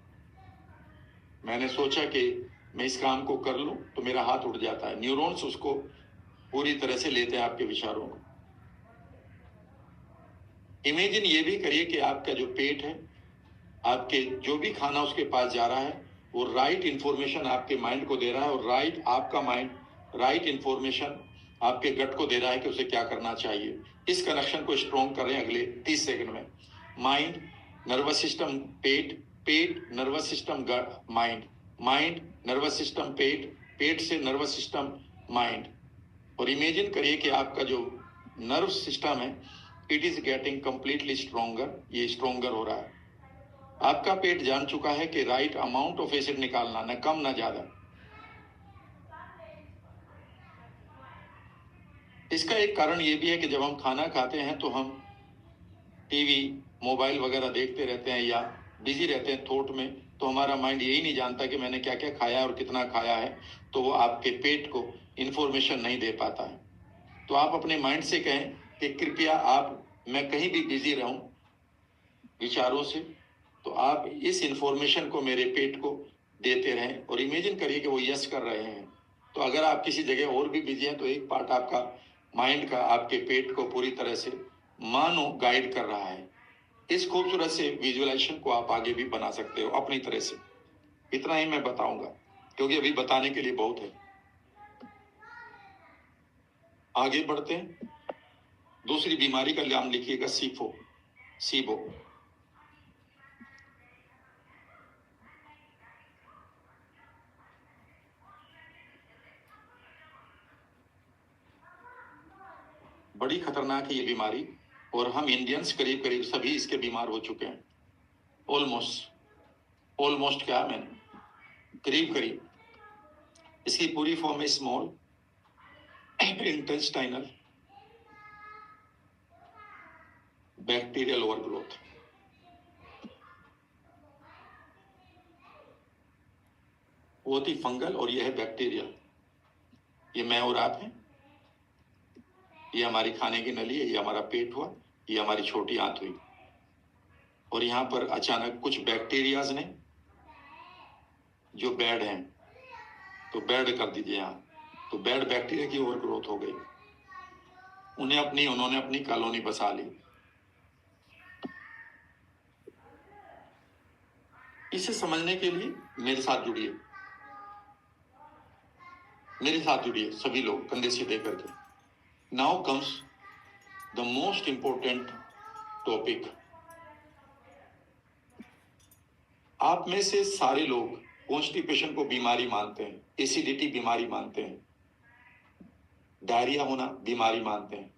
मैंने सोचा कि मैं इस काम को कर लूं तो मेरा हाथ उठ जाता है, न्यूरॉन्स उसको पूरी तरह से लेते हैं आपके विचारों को। इमेजिन ये भी करिए कि आपका जो पेट है, आपके जो भी खाना उसके पास जा रहा है, वो राइट इंफॉर्मेशन आपके माइंड को दे रहा है, और राइट आपका माइंड राइट इंफॉर्मेशन आपके गट को दे रहा है कि उसे क्या करना चाहिए। इस कनेक्शन को स्ट्रॉन्ग करें अगले 30 सेकंड में। माइंड, नर्वस सिस्टम, पेट, पेट, nervous system, mind, mind, nervous system, पेट, पेट से नर्वस सिस्टम, माइंड। और इमेजिन करिए कि आपका जो नर्व सिस्टम है, it is getting completely stronger, ये स्ट्रॉन्गर हो रहा है। आपका पेट जान चुका है कि राइट अमाउंट ऑफ एसिड निकालना, न कम न ज्यादा। इसका एक कारण यह भी है कि जब हम खाना खाते हैं तो हम टीवी, मोबाइल वगैरह देखते रहते हैं या बिजी रहते हैं थॉट में, तो हमारा माइंड यही नहीं जानता कि मैंने क्या क्या खाया है और कितना खाया है, तो वो आपके पेट को इंफॉर्मेशन नहीं दे पाता है। तो आप अपने माइंड से कहें कि कृपया आप, मैं कहीं भी बिजी रहूं विचारों से, तो आप इस इंफॉर्मेशन को मेरे पेट को देते रहें, और इमेजिन करिए कि वो यस कर रहे हैं। तो अगर आप किसी जगह और भी बिजी हैं तो एक पार्ट आपका माइंड का आपके पेट को पूरी तरह से मानो गाइड कर रहा है। इस खूबसूरत से विजुअलाइजेशन को आप आगे भी बना सकते हो अपनी तरह से। इतना ही मैं बताऊंगा क्योंकि अभी बताने के लिए बहुत है। आगे बढ़ते हैं। दूसरी बीमारी का नाम लिखिएगा सीफो, सीबो। बड़ी खतरनाक है ये बीमारी, और हम इंडियंस करीब करीब सभी इसके बीमार हो चुके हैं। ऑलमोस्ट क्या, मैंने करीब करीब। इसकी पूरी फॉर्म है स्मॉल इंटेस्टाइनल बैक्टीरियल ओवरग्रोथ। वो होती फंगल और ये है बैक्टीरिया। ये मैं और आप हैं, ये हमारी खाने की नली है, ये हमारा पेट हुआ, ये हमारी छोटी आंत हुई। और यहाँ पर अचानक कुछ बैक्टीरियाज ने जो बैड हैं तो बैड कर दीजिए यहाँ, तो बैड बैक्टीरिया की ओवर ग्रोथ हो गई, उन्होंने अपनी कॉलोनी बसा ली। इसे समझने के लिए मेरे साथ जुड़िए, सभी लोग कंधे सीधे करके। Now comes the most important topic. आप में से सारे लोग कॉन्स्टिपेशन को बीमारी मानते हैं, एसिडिटी बीमारी मानते हैं, डायरिया होना बीमारी मानते हैं,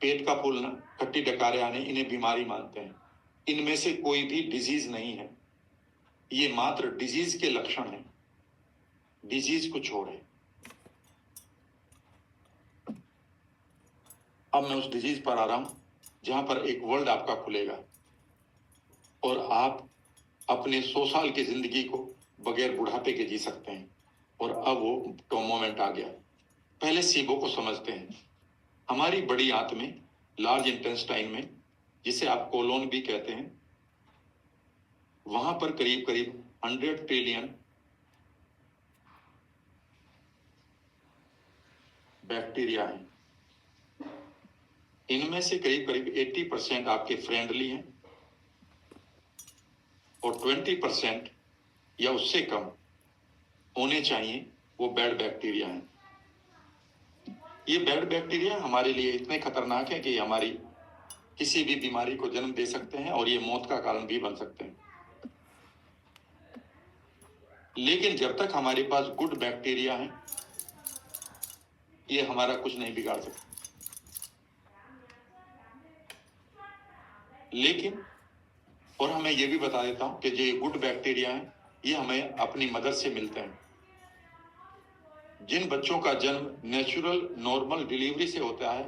पेट का फूलना, खट्टी डकारे आने, इन्हें बीमारी मानते हैं। इनमें से कोई भी डिजीज नहीं है, ये मात्र डिजीज के लक्षण हैं, डिजीज कुछ और है। अब मैं उस डिजीज पर आ रहा हूं जहां पर एक वर्ल्ड आपका खुलेगा और आप अपने 100 साल की जिंदगी को बगैर बुढ़ापे के जी सकते हैं। और अब वो मोमेंट आ गया। पहले सीबो को समझते हैं। हमारी बड़ी आंत में, लार्ज इंटेस्टाइन में, जिसे आप कोलोन भी कहते हैं, वहां पर करीब करीब 100 ट्रिलियन बैक्टीरिया हैं। इनमें से करीब करीब 80% आपके फ्रेंडली हैं और 20% या उससे कम होने चाहिए वो बैड बैक्टीरिया हैं। ये बैड बैक्टीरिया हमारे लिए इतने खतरनाक है कि हमारी किसी भी बीमारी को जन्म दे सकते हैं और ये मौत का कारण भी बन सकते हैं। लेकिन जब तक हमारे पास गुड बैक्टीरिया है, ये हमारा कुछ नहीं बिगाड़ सकते। लेकिन और हमें ये भी बता देता हूं कि जो ये गुड बैक्टीरिया है, ये हमें अपनी मदर से मिलते हैं। जिन बच्चों का जन्म नेचुरल नॉर्मल डिलीवरी से होता है,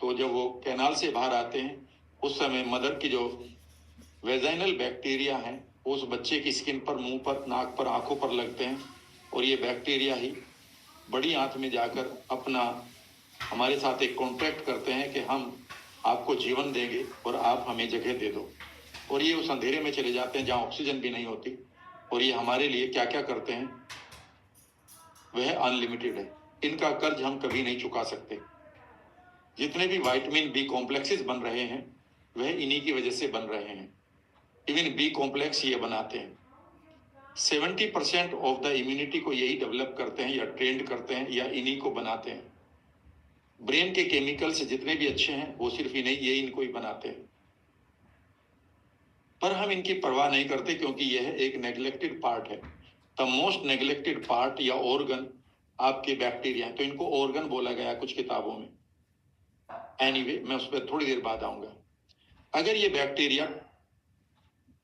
तो जब वो कैनाल से बाहर आते हैं, उस समय मदर की जो वेजाइनल बैक्टीरिया है, उस बच्चे की स्किन पर, मुंह पर, नाक पर, आंखों पर लगते हैं और ये बैक्टीरिया ही बड़ी आंत में जाकर अपना हमारे साथ एक कॉन्ट्रैक्ट करते हैं कि हम आपको जीवन देंगे और आप हमें जगह दे दो। और ये उस अंधेरे में चले जाते हैं जहां ऑक्सीजन भी नहीं होती। और ये हमारे लिए क्या क्या करते हैं वह अनलिमिटेड है। इनका कर्ज हम कभी नहीं चुका सकते। जितने भी विटामिन बी कॉम्प्लेक्सेस बन रहे हैं वह इन्हीं की वजह से बन रहे हैं। इवन बी कॉम्प्लेक्स ये बनाते हैं। 70% ऑफ द इम्यूनिटी को यही डेवलप करते हैं या ट्रेंड करते हैं या इन्हीं को बनाते हैं। ब्रेन के केमिकल्स जितने भी अच्छे हैं वो सिर्फ इन्हीं ये इनको ही बनाते हैं। पर हम इनकी परवाह नहीं करते क्योंकि यह एक नेग्लेक्टेड पार्ट है। द मोस्ट नेग्लेक्टेड पार्ट या ऑर्गन आपके बैक्टीरिया है, तो इनको ऑर्गन बोला गया कुछ किताबों में। एनीवे, मैं उस पर थोड़ी देर बाद आऊंगा। अगर ये बैक्टीरिया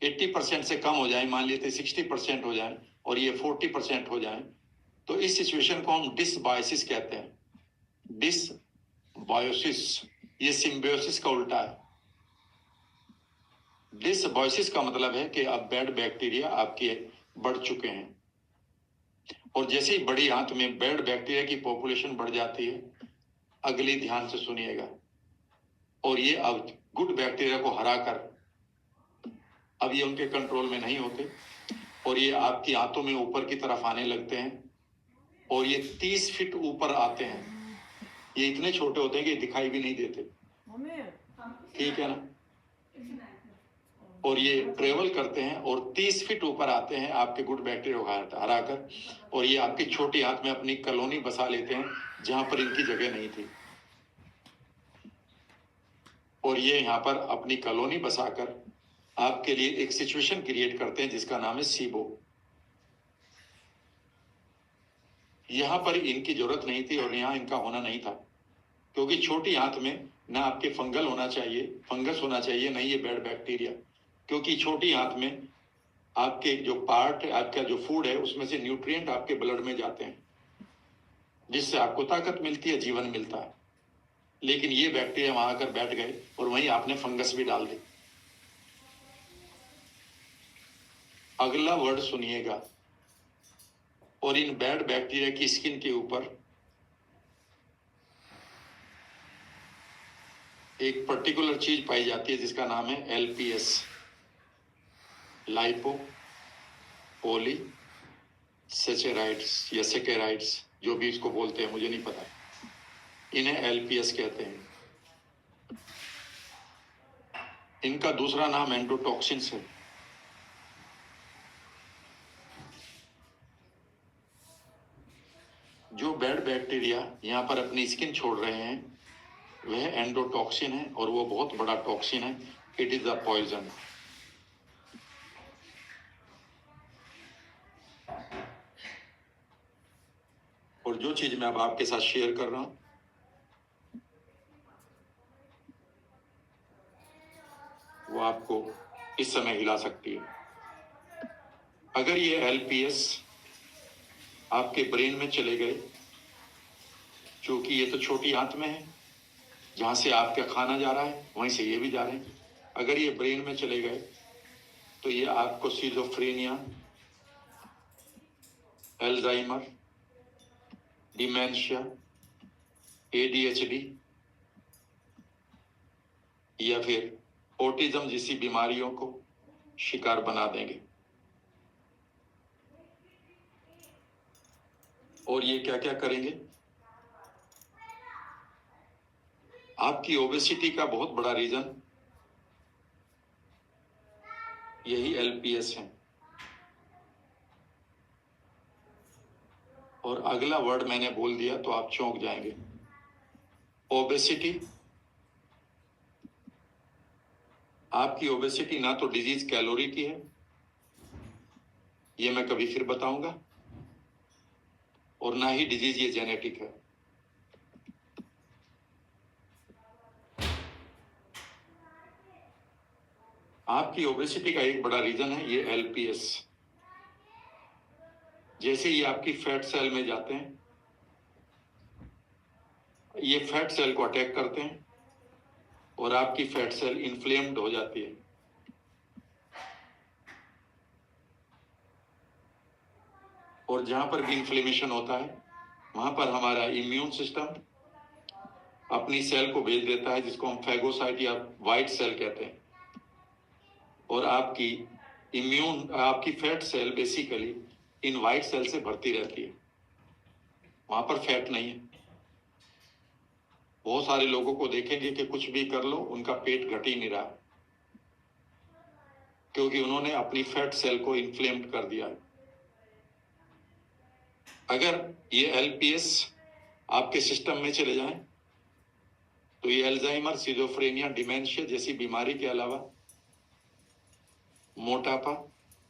80% से कम हो जाए, मान लेते 60% हो जाए और ये 40% हो जाए, तो इस सिचुएशन को हम डिसबायोसिस कहते हैं। डिसबायोसिस, ये सिम्बायोसिस का उल्टा है। डिसबायोसिस का मतलब है कि अब बैड बैक्टीरिया आपके बढ़ चुके हैं और जैसे ही बड़ी आंत में बैड बैक्टीरिया की पॉपुलेशन बढ़ जाती है, अगली ध्यान से सुनिएगा, और ये अब गुड बैक्टीरिया को हराकर अब ये उनके कंट्रोल में नहीं होते और ये आपकी आंतों में ऊपर की तरफ आने लगते हैं और ये 30 फीट ऊपर आते हैं। ये इतने छोटे होते हैं कि दिखाई भी नहीं देते, ठीक है ना। और ये ट्रेवल करते हैं और 30 फीट ऊपर आते हैं आपके गुड बैक्टीरिया को हराकर, और ये आपकी छोटी आंत में अपनी कॉलोनी बसा लेते हैं जहां पर इनकी जगह नहीं थी। और ये यहाँ पर अपनी कॉलोनी बसाकर आपके लिए एक सिचुएशन क्रिएट करते हैं जिसका नाम है सीबो। यहां पर इनकी जरूरत नहीं थी और यहां इनका होना नहीं था, क्योंकि छोटी आंत में ना आपके फंगस होना चाहिए, नहीं ये बैड बैक्टीरिया। क्योंकि छोटी आंत में आपके जो पार्ट, आपका जो फूड है, उसमें से न्यूट्रिएंट आपके ब्लड में जाते हैं, जिससे आपको ताकत मिलती है, जीवन मिलता है। लेकिन ये बैक्टीरिया वहां आकर बैठ गए और वहीं आपने फंगस भी डाल दी। अगला वर्ड सुनिएगा, और इन बैड बैक्टीरिया की स्किन के ऊपर एक पर्टिकुलर चीज पाई जाती है जिसका नाम है LPS, लाइपो पॉली सेचेराइड्स या सेकेराइड्स, जो भी इसको बोलते हैं मुझे नहीं पता, इन्हें LPS कहते हैं। इनका दूसरा नाम एंडोटॉक्सिन्स है। जो बैड बैक्टीरिया यहाँ पर अपनी स्किन छोड़ रहे हैं वह एंडोटॉक्सिन है और वो बहुत बड़ा टॉक्सिन है। It is a poison. और जो चीज मैं अब आपके साथ शेयर कर रहा हूं वो आपको इस समय हिला सकती है। अगर ये LPS आपके ब्रेन में चले गए, क्योंकि ये तो छोटी आंत में है, जहां से आपका खाना जा रहा है वहीं से ये भी जा रहे हैं। अगर ये ब्रेन में चले गए तो ये आपको सिजोफ्रेनिया, अल्जाइमर, डिमेंशिया, ADHD या फिर ऑटिज्म जैसी बीमारियों को शिकार बना देंगे। और ये क्या क्या करेंगे? आपकी ओबेसिटी का बहुत बड़ा रीजन यही LPS है। और अगला वर्ड मैंने बोल दिया तो आप चौंक जाएंगे, ओबेसिटी। आपकी ओबेसिटी ना तो डिजीज कैलोरी की है, ये मैं कभी फिर बताऊंगा, और ना ही डिजीज ये जेनेटिक है। आपकी ओबेसिटी का एक बड़ा रीजन है ये LPS। जैसे ये आपकी फैट सेल में जाते हैं, ये फैट सेल को अटैक करते हैं और आपकी फैट सेल इन्फ्लेम्ड हो जाती है। और जहां पर भी इन्फ्लेमेशन होता है वहां पर हमारा इम्यून सिस्टम अपनी सेल को भेज देता है, जिसको हम फैगोसाइट या व्हाइट सेल कहते हैं। और आपकी fat cell basically in white cell से भरती रहती है, वहां पर फैट नहीं है। बहुत सारे लोगों को देखेंगे कि कुछ भी कर लो उनका पेट घट ही नहीं रहा, क्योंकि उन्होंने अपनी फैट सेल को इन्फ्लेम्ड कर दिया है। अगर ये LPS आपके सिस्टम में चले जाएं तो ये अल्जाइमर, सिजोफ्रेनिया, डिमेंशिया जैसी बीमारी के अलावा मोटापा,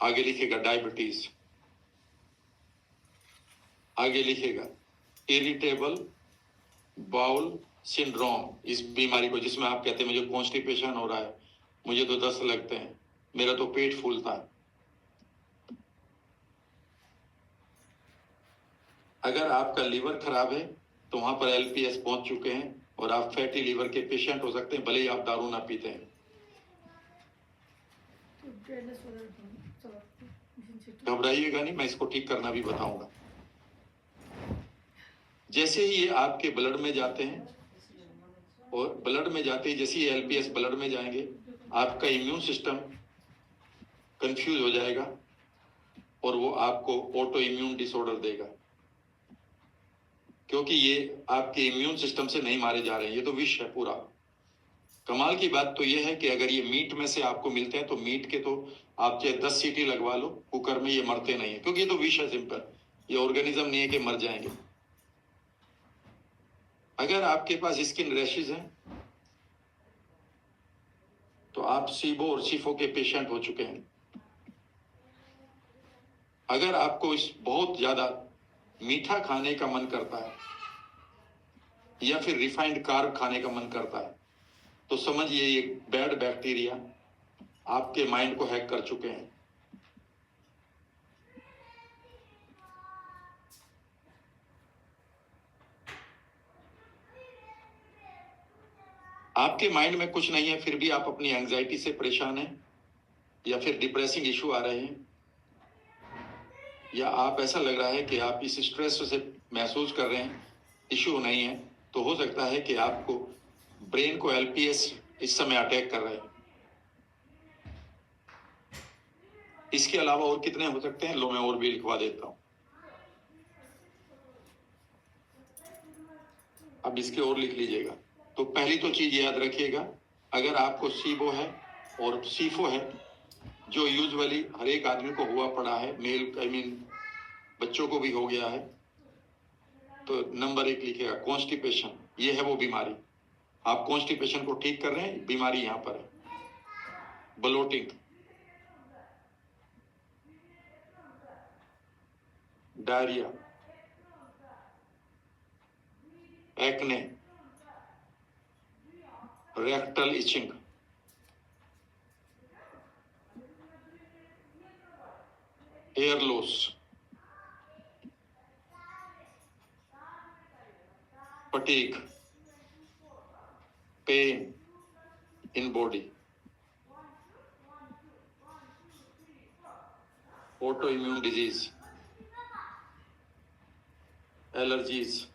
आगे लिखेगा डायबिटीज, आगे लिखेगा इरिटेबल बाउल सिंड्रोम, इस बीमारी को जिसमें आप कहते हैं मुझे कॉन्स्टिपेशन हो रहा है, मुझे तो दस्त लगते हैं, मेरा तो पेट फूलता है। अगर आपका लीवर खराब है तो वहां पर LPS पहुंच चुके हैं और आप फैटी लीवर के पेशेंट हो सकते हैं, भले ही आप दारू ना पीते हैं। घबराइएगा नहीं, मैं इसको ठीक करना भी बताऊंगा। जैसे ही ये आपके ब्लड में जाते हैं और ब्लड में जाते ही जैसे ही LPS ब्लड में जाएंगे आपका इम्यून सिस्टम कंफ्यूज हो जाएगा और वो आपको ऑटो इम्यून डिसऑर्डर देगा, क्योंकि ये आपके इम्यून सिस्टम से नहीं मारे जा रहे हैं, ये तो विष है पूरा। कमाल की बात तो ये है कि अगर ये मीट में से आपको मिलते हैं तो मीट के तो आप चाहे 10 सीटी लगवा लो कुकर में, ये मरते नहीं है, क्योंकि ये तो विष है सिंपल, ये ऑर्गेनिज्म नहीं है कि मर जाएंगे। अगर आपके पास स्किन रैशेज हैं तो आप सीबो और सीफो के पेशेंट हो चुके हैं। अगर आपको इस बहुत ज्यादा मीठा खाने का मन करता है या फिर रिफाइंड कार्ब खाने का मन करता है तो समझिए ये बैड बैक्टीरिया आपके माइंड को हैक कर चुके हैं। आपके माइंड में कुछ नहीं है फिर भी आप अपनी एंजाइटी से परेशान हैं या फिर डिप्रेसिंग इशू आ रहे हैं, या आप ऐसा लग रहा है कि आप इस स्ट्रेस से महसूस कर रहे हैं, इश्यू नहीं है, तो हो सकता है कि आपको ब्रेन को एलपीएस इस समय अटैक कर रहे हैं। इसके अलावा और कितने हो सकते हैं, लो मैं और भी लिखवा देता हूं। अब इसके और लिख लीजिएगा। तो पहली तो चीज याद रखिएगा, अगर आपको सीबो है और सीफो है, जो यूजुअली हर एक आदमी को हुआ पड़ा है, मेल आई मीन बच्चों को भी हो गया है, तो नंबर 1 लिखिएगा कॉन्स्टिपेशन। ये है वो बीमारी। आप कॉन्स्टिपेशन को ठीक कर रहे हैं, बीमारी यहां पर है। Bloating, diarrhoea, acne, rectal itching, hair loss, fatigue, pain in body, autoimmune disease, allergies,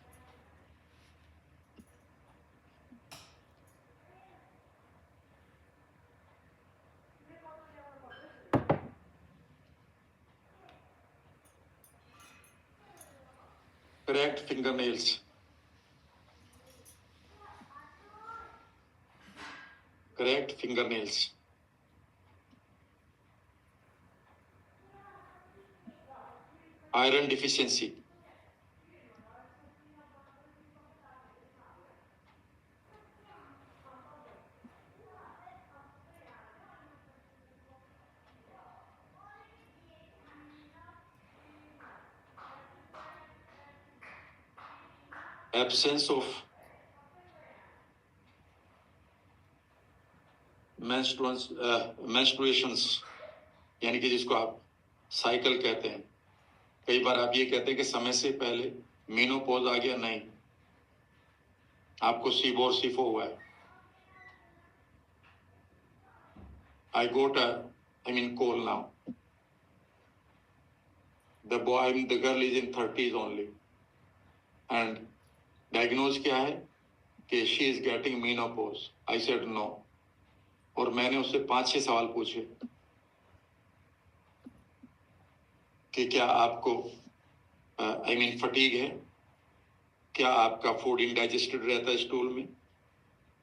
cracked fingernails, cracked fingernails, iron deficiency, absence of menstruations, यानी कि जिसको आप साइकिल कहते हैं। कई बार आप ये कहते हैं कि समय से पहले मेनोपॉज आ गया, नहीं, आपको सीबो और सीफो हुआ है। I got I mean call now, the boy the girl is in 30s only and diagnose क्या है कि she is getting menopause. I said no, और मैंने उससे 5-6 सवाल पूछे कि क्या आपको आई मीन फटीग है, क्या आपका फूड इंडाइजेस्टेड रहता है स्टूल में,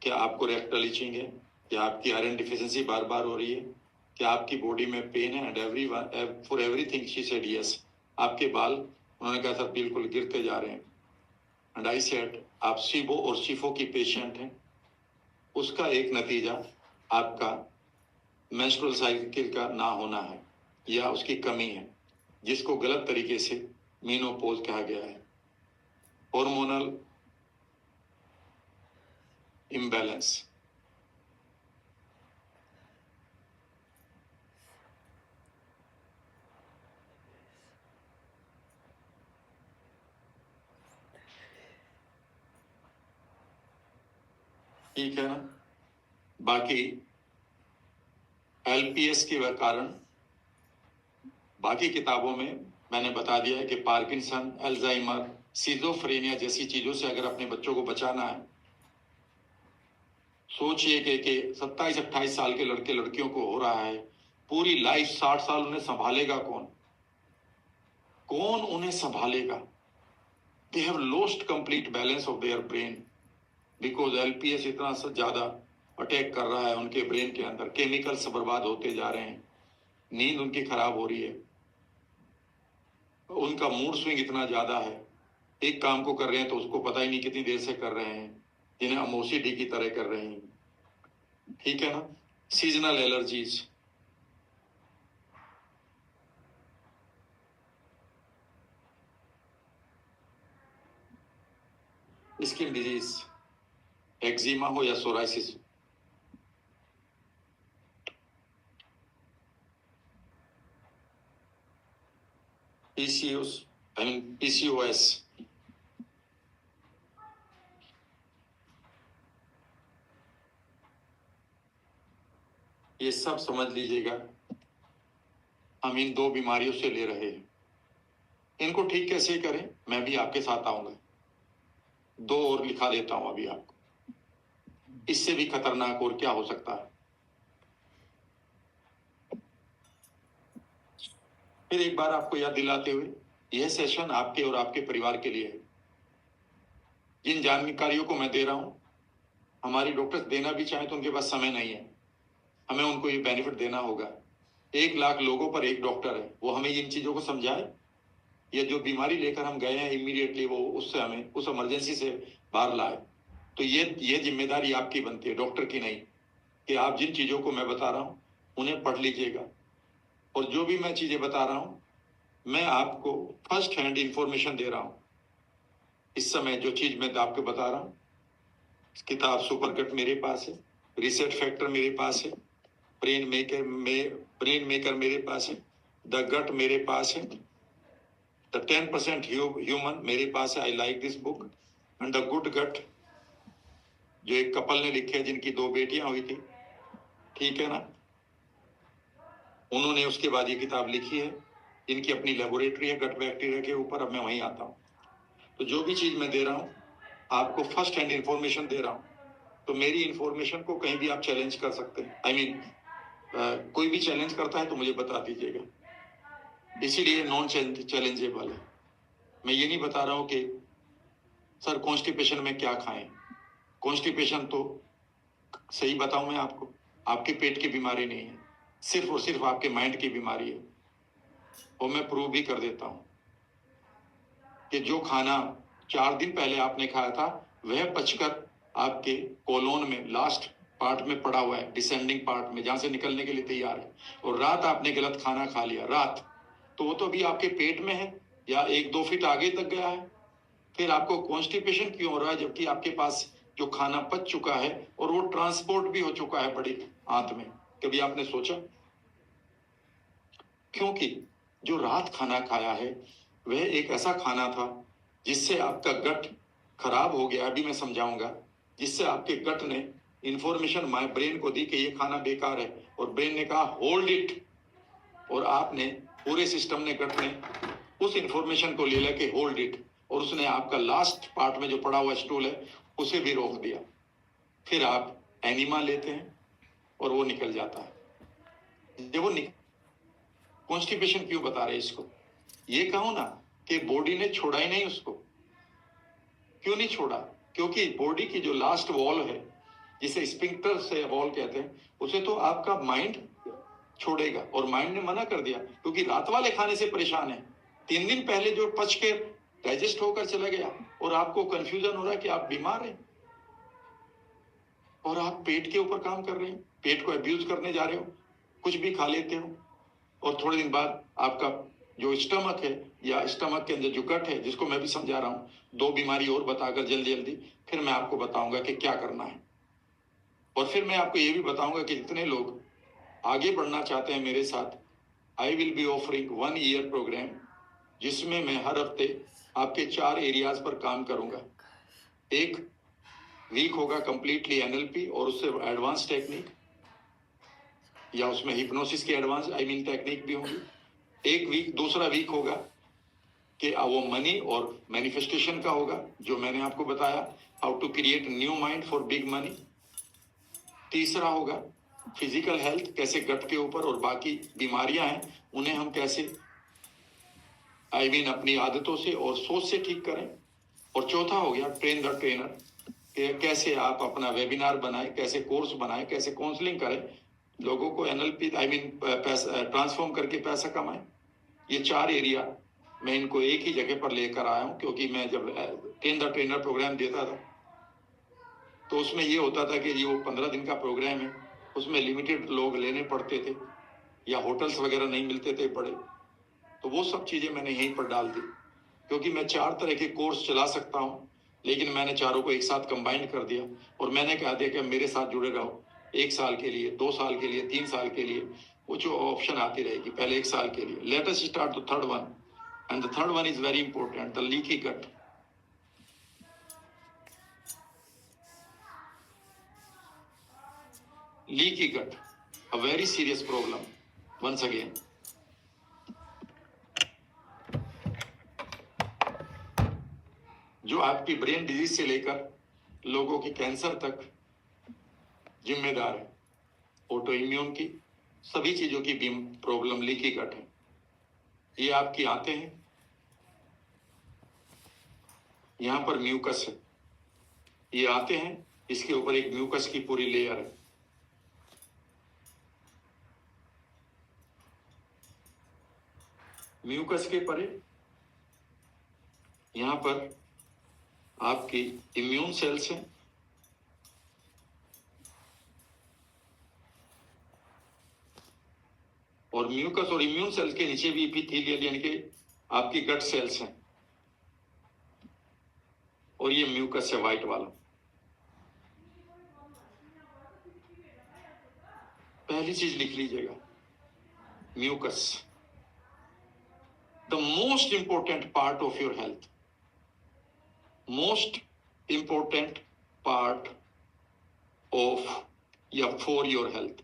क्या आपको रेक्टल इचिंग है, क्या आपकी आयरन डिफिशिएंसी बार बार हो रही है, क्या आपकी बॉडी में पेन है, and for everything she said yes. आपके बाल, उन्होंने कहा सर बिल्कुल गिरते जा रहे हैं। एंड आई सेड आप सीबो और सीफो की पेशेंट हैं, उसका एक नतीजा आपका मेंस्ट्रुअल साइकिल का ना होना है या उसकी कमी है, जिसको गलत तरीके से मेनोपॉज कहा गया है, हार्मोनल इम्बैलेंस। ठीक है ना। बाकी एलपीएस के कारण बाकी किताबों में मैंने बता दिया है कि पार्किंसन, अल्जाइमर, सिजोफ्रेनिया जैसी चीजों से अगर अपने बच्चों को बचाना है, सोचिए कि 27-28 साल के लड़के लड़कियों को हो रहा है, पूरी लाइफ 60 साल उन्हें संभालेगा कौन, कौन उन्हें संभालेगा। They have lost complete balance of their brain because LPS इतना ज्यादा अटैक कर रहा है उनके ब्रेन के अंदर, केमिकल्स बर्बाद होते जा रहे हैं, नींद उनकी खराब हो रही है, उनका मूड स्विंग इतना ज्यादा है, एक काम को कर रहे हैं तो उसको पता ही नहीं कितनी देर से कर रहे हैं, जिन्हें हम ओसीडी की तरह कर रहे हैं। ठीक है ना। Seasonal allergies, skin disease, eczema हो या psoriasis, PCOS I mean PCOS, ये सब समझ लीजिएगा हम इन 2 बीमारियों से ले रहे हैं। इनको ठीक कैसे करें, मैं भी आपके साथ आऊंगा। 2 और लिखा देता हूं अभी आपको, इससे भी खतरनाक और क्या हो सकता है। फिर एक बार आपको याद दिलाते हुए, यह सेशन आपके और आपके परिवार के लिए है। जिन जानकारियों को मैं दे रहा हूं, हमारी डॉक्टर्स देना भी चाहें तो उनके पास समय नहीं है। हमें उनको ये बेनिफिट देना होगा। 1 लाख लोगों पर एक डॉक्टर है, वो हमें इन चीजों को समझाए। ये जो बीमारी लेकर हम गए हैं इमीडिएटली, वो उससे हमें उस इमरजेंसी से बाहर लाए। तो ये जिम्मेदारी आपकी बनती है, डॉक्टर की नहीं, कि आप जिन चीजों को मैं बता रहा हूं उन्हें पढ़ लीजिएगा। और जो भी मैं चीजें बता रहा हूं, मैं आपको फर्स्ट हैंड इंफॉर्मेशन दे रहा हूं। इस समय जो चीज मैं आपको बता रहा हूं, किताब सुपरकट मेरे पास है, रिसेट फैक्टर मेरे पास है, ब्रेन मेकर मेरे पास है, द गट मेरे पास है, द 10% ह्यूमन मेरे पास है। I like this book and the good gut, जो एक कपल ने लिखे है जिनकी 2 बेटियां हुई थी, ठीक है ना, उन्होंने उसके बाद ये किताब लिखी है। इनकी अपनी लेबोरेटरी है गट बैक्टीरिया के ऊपर। अब मैं वहीं आता हूँ। तो जो भी चीज मैं दे रहा हूँ, आपको फर्स्ट हैंड इंफॉर्मेशन दे रहा हूँ, तो मेरी इंफॉर्मेशन को कहीं भी आप चैलेंज कर सकते हैं। आई मीन कोई भी चैलेंज करता है तो मुझे बता दीजिएगा, इसीलिए नॉन चैलेंजेबल है। मैं ये नहीं बता रहा हूँ कि सर कॉन्स्टिपेशन में क्या खाएं। कॉन्स्टिपेशन तो सही बताऊं मैं आपको, आपके पेट की बीमारी नहीं है, सिर्फ और सिर्फ आपके माइंड की बीमारी है। और मैं प्रूव भी कर देता हूं कि जो खाना 4 दिन पहले आपने खाया था, वह पचकर आपके कोलोन में लास्ट पार्ट में पड़ा हुआ है, डिसेंडिंग पार्ट में, जहां से निकलने के लिए तैयार है। और रात आपने गलत खाना खा लिया, रात, तो वो तो अभी आपके पेट में है या 1-2 फीट आगे तक गया है। फिर आपको कॉन्स्टिपेशन क्यों हो रहा है, जबकि आपके पास जो खाना पच चुका है और वो ट्रांसपोर्ट भी हो चुका है बड़ी आंत में। कभी आपने सोचा? क्योंकि जो रात खाना खाया है वह एक ऐसा खाना था जिससे आपका गट खराब हो गया। अभी मैं समझाऊंगा, जिससे आपके गट ने इंफॉर्मेशन माय ब्रेन को दी कि ये खाना बेकार है, और ब्रेन ने कहा होल्ड इट, और आपने पूरे सिस्टम ने, गट ने उस इंफॉर्मेशन को ले लिया कि होल्ड इट, और उसने आपका लास्ट पार्ट में जो पड़ा हुआ स्टूल है उसे भी रोक दिया। फिर आप एनिमा लेते हैं और वो निकल जाता है। जब वो कॉन्स्टिपेशन क्यों बता रहे इसको, ये कहो ना कि बॉडी ने छोड़ा ही नहीं उसको। क्यों नहीं छोड़ा? क्योंकि बॉडी की जो लास्ट वॉल है, जिसे स्पिंक्टर से वॉल कहते हैं, उसे तो आपका माइंड छोड़ेगा, और माइंड ने मना कर दिया क्योंकि रात वाले खाने से परेशान है। 3 दिन पहले जो पच के डाइजेस्ट होकर चला गया, और आपको कंफ्यूजन हो रहा है कि आप बीमार हैं, और आप पेट के ऊपर काम कर रहे हैं, पेट को अब्यूज करने जा रहे हो, कुछ भी खा लेते हो, और थोड़े दिन बाद आपका जो स्टमक है, या स्टमक के अंदर जो गट है, जिसको मैं भी समझा रहा हूं, 2 बीमारी और बताकर जल्दी जल्दी फिर मैं आपको बताऊंगा कि क्या करना है। और फिर मैं आपको ये भी बताऊंगा कि जितने लोग आगे बढ़ना चाहते हैं मेरे साथ, I will be offering 1 year programme, जिसमें मैं हर हफ्ते आपके 4 एरियाज पर काम करूंगा। एक वीक होगा कंप्लीटली एनएलपी और उससे एडवांस टेक्निक, या उसमें हिप्नोसिस की एडवांस टेक्निक भी होगी। एक वीक, दूसरा वीक होगा कि वो मनी और मैनिफेस्टेशन का होगा, जो मैंने आपको बताया, how to create new mind for big money. तीसरा होगा फिजिकल हेल्थ, कैसे गट के ऊपर और बाकी बीमारियां हैं उन्हें हम कैसे अपनी आदतों से और सोच से ठीक करें। और चौथा हो गया ट्रेन द ट्रेनर, कैसे आप अपना वेबिनार बनाए, कैसे कोर्स बनाए, कैसे काउंसलिंग करें, लोगों को एनएलपी ट्रांसफॉर्म करके पैसा कमाए। ये 4 एरिया मैं इनको एक ही जगह पर लेकर आया हूं, क्योंकि मैं जब ट्रेन द ट्रेनर प्रोग्राम देता था तो उसमें ये होता था कि ये वो 15 दिन का प्रोग्राम है, उसमें लिमिटेड लोग लेने पड़ते थे, या होटल्स वगैरह नहीं मिलते थे बड़े। तो वो सब चीजें मैंने यहीं पर डाल दी, क्योंकि मैं 4 तरह के कोर्स चला सकता हूं, लेकिन मैंने चारों को एक साथ कंबाइन कर दिया। और मैंने कहा दिया कि मेरे साथ जुड़े रहो 1 साल के लिए, 2 साल के लिए, 3 साल के लिए, वो जो ऑप्शन आती रहेगी। पहले 1 साल के लिए। Let us start the third one, and the third one is very important, the leaky gut. Leaky gut, a very serious problem once again. जो आपकी ब्रेन डिजीज से लेकर लोगों की कैंसर तक जिम्मेदार है। ऑटो इम्यून की सभी चीजों की भी प्रॉब्लम लीकी गट है। ये आपकी आंतें हैं, यहां पर म्यूकस है, ये आते हैं, इसके ऊपर एक म्यूकस की पूरी लेयर है। म्यूकस के परे यहां पर आपकी इम्यून सेल्स हैं, और म्यूकस और इम्यून सेल्स के नीचे भी एपिथेलियल यानी कि आपकी गट सेल्स हैं, और ये म्यूकस है व्हाइट वाला। पहली चीज लिख लीजिएगा, mucus, the most important part of your health, most important part of या फॉर योर हेल्थ।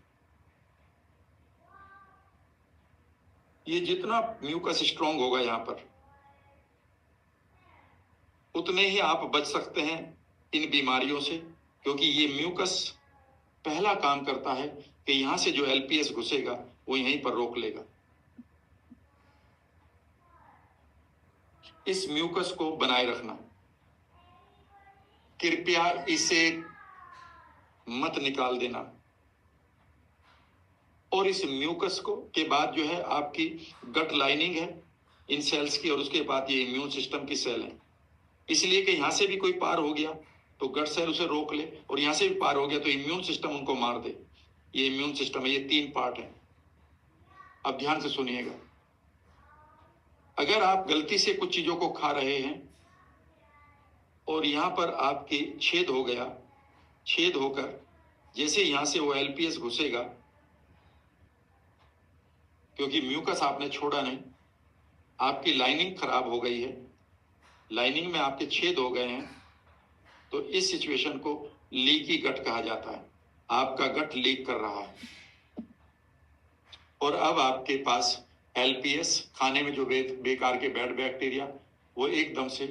ये जितना म्यूकस स्ट्रांग होगा यहां पर, उतने ही आप बच सकते हैं इन बीमारियों से, क्योंकि ये म्यूकस पहला काम करता है कि यहां से जो एलपीएस घुसेगा वो यहीं पर रोक लेगा। इस म्यूकस को बनाए रखना, कृपया इसे मत निकाल देना। और इस म्यूकस को के बाद जो है आपकी गट लाइनिंग है इन सेल्स की, और उसके बाद ये इम्यून सिस्टम की सेल है। इसलिए कि यहां से भी कोई पार हो गया तो गट सेल उसे रोक ले, और यहां से भी पार हो गया तो इम्यून सिस्टम उनको मार दे। ये इम्यून सिस्टम है, ये 3 पार्ट है। अब ध्यान से सुनिएगा, अगर आप गलती से कुछ चीजों को खा रहे हैं और यहां पर आपके छेद हो गया, छेद होकर जैसे यहां से वो एलपीएस घुसेगा, क्योंकि म्यूकस आपने छोड़ा नहीं, आपकी लाइनिंग खराब हो गई है, लाइनिंग में आपके छेद हो गए हैं, तो इस सिचुएशन को लीकी गट कहा जाता है। आपका गट लीक कर रहा है, और अब आपके पास एलपीएस, खाने में जो बेकार के बैड बैक्टीरिया, वो एकदम से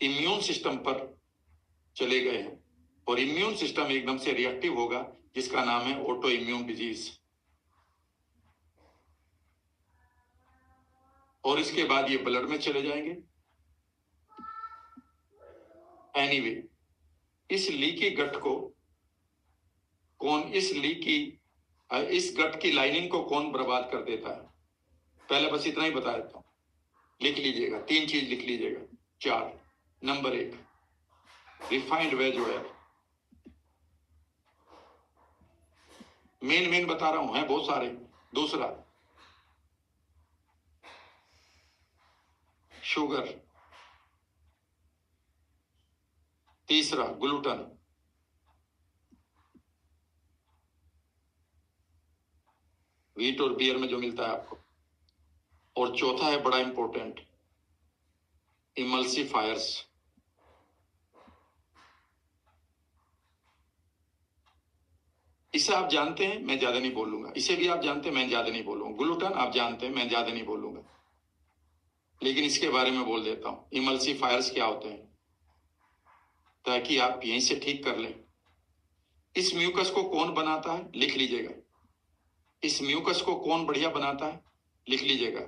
इम्यून सिस्टम पर चले गए हैं, और इम्यून सिस्टम एकदम से रिएक्टिव होगा, जिसका नाम है ऑटो इम्यून डिजीज। और इसके बाद ये ब्लड में चले जाएंगे। एनीवे, इस लीकी गट को कौन, इस गट की लाइनिंग को कौन बर्बाद कर देता है? पहले बस इतना ही बता देता हूं, लिख लीजिएगा, 3 चीज लिख लीजिएगा, 4। Number 1, refined veg oil. मेन बता रहा हूं, है बहुत सारे। दूसरा, शुगर। तीसरा, ग्लूटन। व्हीट और बियर में जो मिलता है आपको। और चौथा है बड़ा इंपॉर्टेंट, इमल्सिफायर्स। इसे आप जानते हैं, मैं ज्यादा नहीं बोलूंगा। इसे भी आप जानते हैं, मैं ज्यादा नहीं बोलूंगा। ग्लूटन आप जानते हैं, मैं ज्यादा नहीं बोलूंगा, लेकिन इसके बारे में बोल देता हूं। इमल्सिफायर्स क्या होते हैं, ताकि आप यहीं से ठीक कर लें। इस म्यूकस को कौन बनाता है, लिख लीजिएगा। इस म्यूकस को कौन बढ़िया बनाता है, लिख लीजिएगा।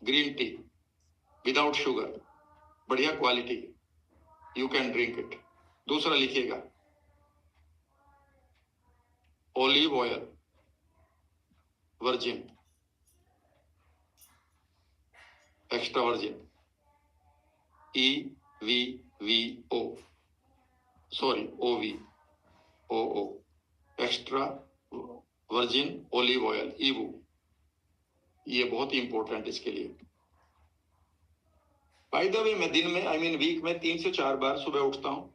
ग्रीन टी विदाउट शुगर, बढ़िया quality, you can drink it. दूसरा लिखिएगा, olive oil virgin, extra virgin, EVVO, sorry OVOO, extra virgin olive oil, Yiwu. ये बहुत ही इंपॉर्टेंट इसके लिए। बाय द वे, मैं दिन में वीक में 3 से 4 बार सुबह उठता हूं,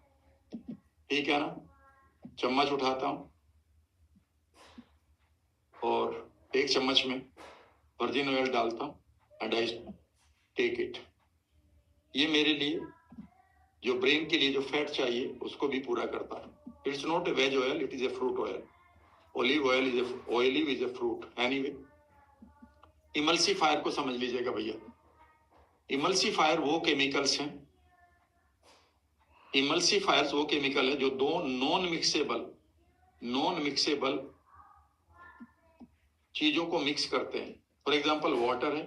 ठीक है ना, चम्मच उठाता हूं और 1 चम्मच में वर्जिन ऑयल डालता हूं, एंड आई टेक इट। ये मेरे लिए, जो ब्रेन के लिए जो फैट चाहिए उसको भी पूरा करता है। It's not a veg oil, it is a fruit oil. Olive oil is a fruit. Anyway, emulsifier को समझ लीजिएगा भैया। इमल्सिफायर वो केमिकल्स हैं इमल्सिफायर्स वो केमिकल है जो दो नॉन मिक्सेबल चीजों को मिक्स करते हैं। फॉर एग्जांपल वाटर है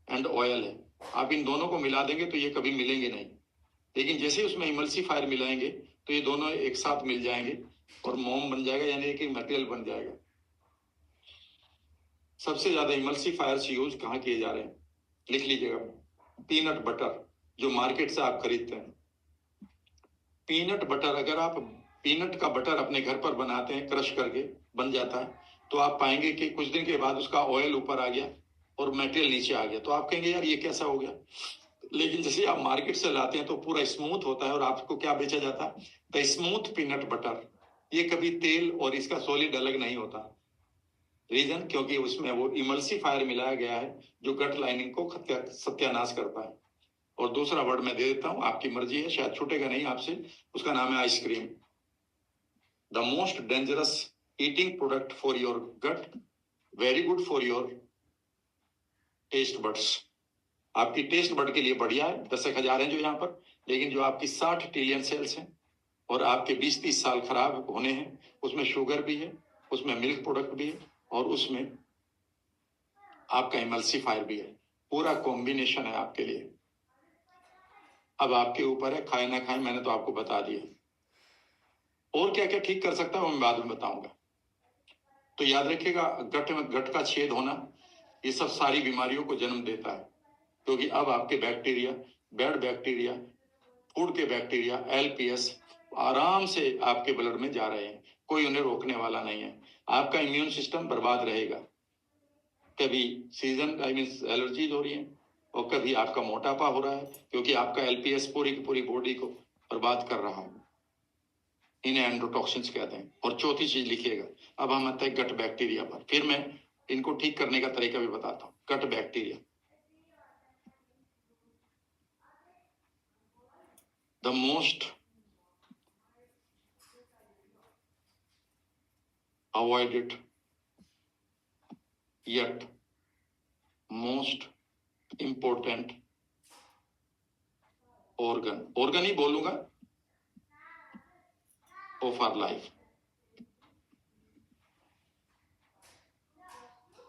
एंड ऑयल है, आप इन दोनों को मिला देंगे तो ये कभी मिलेंगे नहीं, लेकिन जैसे उसमें इमल्सिफायर मिलाएंगे तो ये दोनों एक साथ मिल जाएंगे और मोम बन जाएगा, यानी कि मटेरियल बन जाएगा। सबसे ज्यादा इमल्सिफायर्स यूज कहाँ किए जा रहे हैं, लिख लीजिएगा। पीनट बटर जो मार्केट से आप खरीदते हैं, पीनट बटर, अगर आप पीनट का बटर अपने घर पर बनाते हैं, क्रश करके बन जाता है, तो आप पाएंगे कि कुछ दिन के बाद उसका ऑयल ऊपर आ गया और मटेरियल नीचे आ गया, तो आप कहेंगे यार ये कैसा हो गया। लेकिन जैसे आप मार्केट से लाते हैं तो पूरा स्मूथ होता है, और आपको क्या बेचा जाता है, द स्मूथ पीनट बटर। ये कभी तेल और इसका सॉलिड अलग नहीं होता। रीजन, क्योंकि उसमें वो इमल्सिफायर मिलाया गया है जो गट लाइनिंग को सत्यानाश करता है। और दूसरा वर्ड मैं दे देता हूं, आपकी मर्जी है, शायद छूटेगा नहीं आपसे, उसका नाम है ice cream. The most dangerous eating product for your gut, very good for your taste buds. आपकी टेस्ट बड के लिए बढ़िया है, 10,000 हैं जो यहाँ पर, लेकिन जो आपकी 60 ट्रिलियन सेल्स हैं और आपके 20-30 साल खराब होने हैं, उसमें शुगर भी है, उसमें मिल्क प्रोडक्ट भी है, और उसमें आपका इमल्सिफायर भी है। पूरा कॉम्बिनेशन है आपके लिए। अब आपके ऊपर है, खाए ना खाए, मैंने तो आपको बता दिया। और क्या क्या ठीक कर सकता है वो मैं बाद में बताऊंगा। तो याद रखिएगा, गट का छेद होना ये सब सारी बीमारियों को जन्म देता है, क्योंकि अब आपके बैक्टीरिया, बैड बैक्टीरिया, फूड के बैक्टीरिया, LPS आराम से आपके ब्लड में जा रहे हैं, कोई उन्हें रोकने वाला नहीं है। आपका इम्यून सिस्टम बर्बाद रहेगा। कभी सीजन एलर्जीज हो रही है, और कभी आपका मोटापा हो रहा है, क्योंकि आपका LPS पूरी की पूरी बॉडी को बर्बाद कर रहा है। इन्हें एंडोटॉक्सिन्स कहते हैं। और चौथी चीज लिखिएगा, अब हम आते हैं गट बैक्टीरिया पर, फिर मैं इनको ठीक करने का तरीका भी बताता हूँ। Gut bacteria, the most avoided yet most important organ ही बोलूंगा of our life।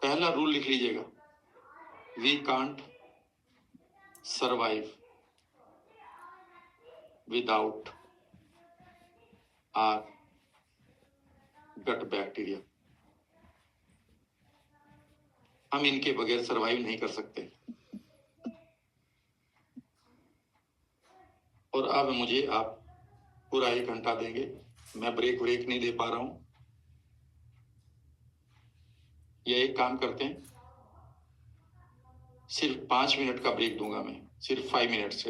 पहला रूल लिख लीजिएगा, we can't survive without our gut bacteria। हम इनके बगैर सरवाइव नहीं कर सकते। और अब मुझे आप पूरा 1 घंटा देंगे, मैं ब्रेक नहीं दे पा रहा हूं। ये एक काम करते हैं, सिर्फ 5 मिनट का ब्रेक दूंगा मैं, सिर्फ 5 मिनट्स।